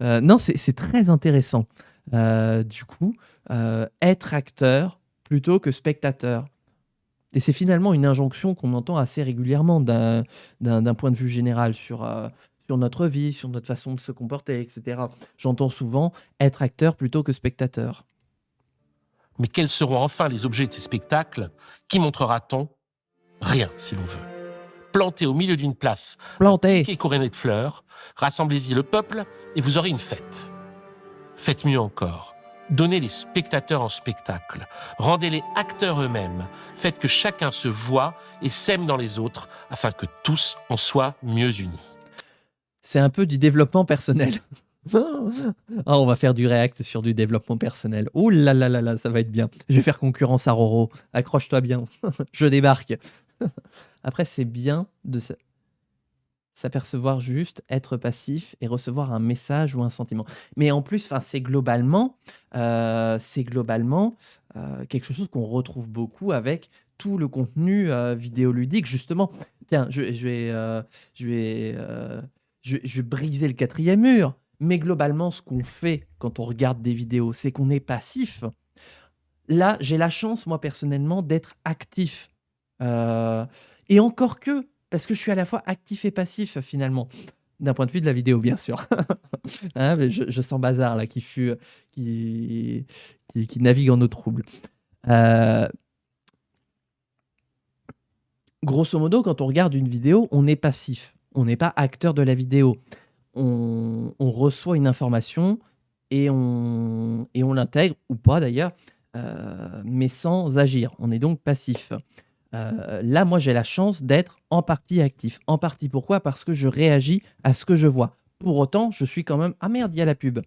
Non, c'est très intéressant. Du coup, être acteur plutôt que spectateur. Et c'est finalement une injonction qu'on entend assez régulièrement d'un point de vue général sur notre vie, sur notre façon de se comporter, etc. J'entends souvent être acteur plutôt que spectateur. Mais quels seront enfin les objets de ces spectacles ? Qui montrera-t-on ? Rien, si l'on veut. Plantez au milieu d'une place, Planté. piqué couronné de fleurs, rassemblez-y le peuple et vous aurez une fête. Faites mieux encore. Donnez les spectateurs en spectacle. Rendez-les acteurs eux-mêmes. Faites que chacun se voie et s'aime dans les autres afin que tous en soient mieux unis. C'est un peu du développement personnel. Ah, on va faire du React sur du développement personnel. Oh là là là là, ça va être bien. Je vais faire concurrence à Roro. Accroche-toi bien. Je débarque. Après, c'est bien de s'apercevoir juste, être passif et recevoir un message ou un sentiment. Mais en plus, c'est globalement quelque chose qu'on retrouve beaucoup avec tout le contenu vidéoludique, justement. Tiens, je vais briser le quatrième mur. Mais globalement, ce qu'on fait quand on regarde des vidéos, c'est qu'on est passif. Là, j'ai la chance, moi, personnellement, d'être actif. Et encore que, parce que je suis à la fois actif et passif, finalement. D'un point de vue de la vidéo, bien sûr. Hein, mais je sens Bazar, là, qui navigue en eau trouble. Grosso modo, quand on regarde une vidéo, on est passif. On n'est pas acteur de la vidéo. On reçoit une information et on l'intègre, ou pas d'ailleurs, mais sans agir. On est donc passif. Là, moi, j'ai la chance d'être en partie actif. En partie, pourquoi ? Parce que je réagis à ce que je vois. Pour autant, je suis quand même... Ah merde, il y a la pub.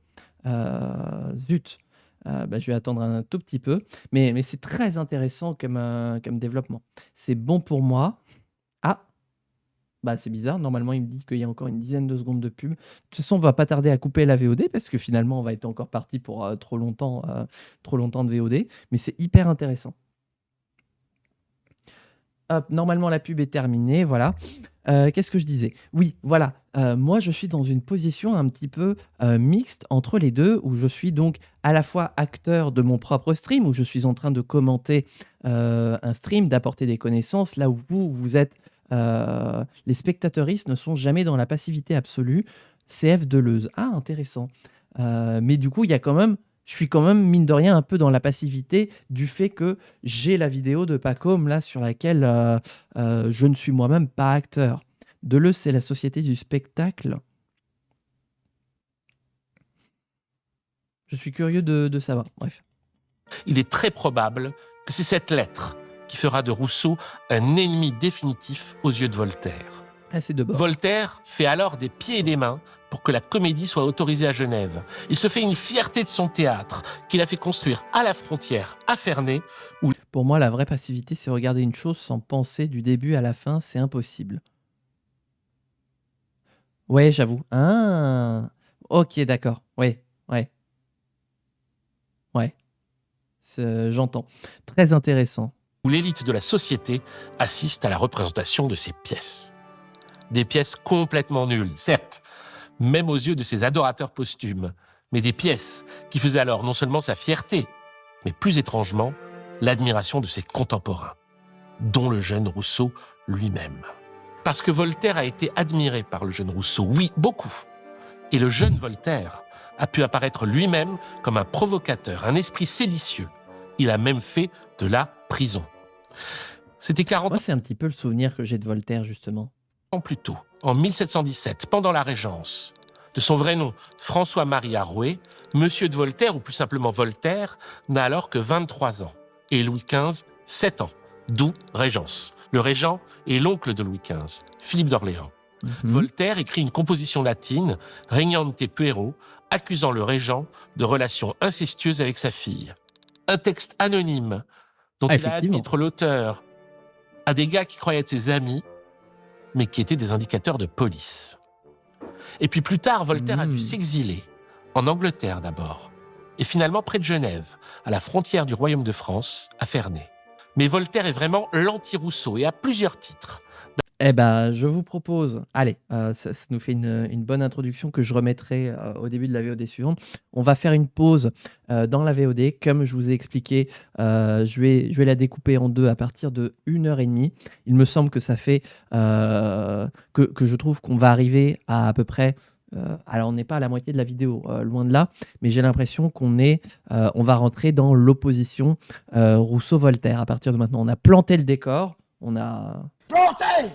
Zut. Je vais attendre un tout petit peu. Mais c'est très intéressant comme développement. C'est bon pour moi. Ah, c'est bizarre. Normalement, il me dit qu'il y a encore une dizaine de secondes de pub. De toute façon, on va pas tarder à couper la VOD parce que finalement, on va être encore parti pour trop longtemps de VOD. Mais c'est hyper intéressant. Hop, normalement, la pub est terminée. Voilà. Qu'est-ce que je disais ? Oui, voilà. Moi, je suis dans une position un petit peu mixte entre les deux, où je suis donc à la fois acteur de mon propre stream, où je suis en train de commenter un stream, d'apporter des connaissances, là où vous êtes... les spectateuristes ne sont jamais dans la passivité absolue. CF Deleuze. Ah, intéressant. Mais du coup, je suis quand même, mine de rien, un peu dans la passivité du fait que j'ai la vidéo de Pacôme là sur laquelle je ne suis moi-même pas acteur. Deleuze, c'est la société du spectacle. Je suis curieux de savoir. Bref. Il est très probable que c'est cette lettre qui fera de Rousseau un ennemi définitif aux yeux de Voltaire. Ah, c'est de bord. Voltaire fait alors des pieds et des mains pour que la comédie soit autorisée à Genève. Il se fait une fierté de son théâtre qu'il a fait construire à la frontière, à Ferney, où Pour moi, la vraie passivité, c'est regarder une chose sans penser du début à la fin. C'est impossible. Ouais, j'avoue. Ah, ok, d'accord. Ouais, ouais, ouais. J'entends. Très intéressant. l'élite de la société assiste à la représentation de ces pièces. Des pièces complètement nulles, certes, même aux yeux de ses adorateurs posthumes, mais des pièces qui faisaient alors non seulement sa fierté, mais plus étrangement, l'admiration de ses contemporains, dont le jeune Rousseau lui-même. Parce que Voltaire a été admiré par le jeune Rousseau, oui, beaucoup. Et le jeune Voltaire a pu apparaître lui-même comme un provocateur, un esprit séditieux. Il a même fait de la prison. C'était 40 Moi, c'est un petit peu le souvenir que j'ai de Voltaire, justement. ans plus tôt, en 1717, pendant la Régence. De son vrai nom, François-Marie Arouet, Monsieur de Voltaire, ou plus simplement Voltaire, n'a alors que 23 ans. Et Louis XV, 7 ans, d'où Régence. Le régent est l'oncle de Louis XV, Philippe d'Orléans. Voltaire écrit une composition latine, Regnante Puero, accusant le régent de relations incestueuses avec sa fille. Un texte anonyme dont il a admis être l'auteur à des gars qui croyaient être ses amis, mais qui étaient des indicateurs de police. Et puis plus tard, Voltaire a dû s'exiler, en Angleterre d'abord, et finalement près de Genève, à la frontière du royaume de France, à Ferney. Mais Voltaire est vraiment l'anti-Rousseau, et à plusieurs titres. Eh ben, je vous propose, allez, ça nous fait une bonne introduction que je remettrai au début de la VOD suivante. On va faire une pause dans la VOD. Comme je vous ai expliqué, je vais la découper en deux à partir de 1h30. Il me semble que ça fait que je trouve qu'on va arriver à peu près. Alors, on n'est pas à la moitié de la vidéo, loin de là, mais j'ai l'impression on va rentrer dans l'opposition Rousseau-Voltaire. À partir de maintenant, on a planté le décor, on a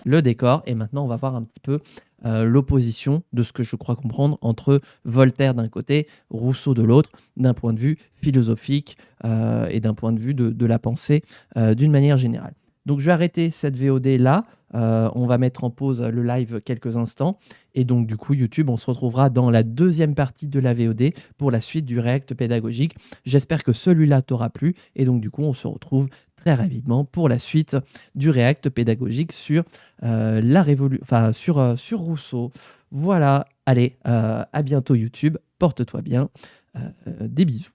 le décor, et maintenant on va voir un petit peu l'opposition de ce que je crois comprendre entre Voltaire d'un côté, Rousseau de l'autre, d'un point de vue philosophique et d'un point de vue de la pensée d'une manière générale. Donc je vais arrêter cette VOD là, on va mettre en pause le live quelques instants, et donc du coup YouTube, on se retrouvera dans la deuxième partie de la VOD pour la suite du React pédagogique. J'espère que celui-là t'aura plu, et donc du coup on se retrouve très rapidement pour la suite du React pédagogique sur sur Rousseau. Voilà, allez, à bientôt YouTube, porte-toi bien, des bisous.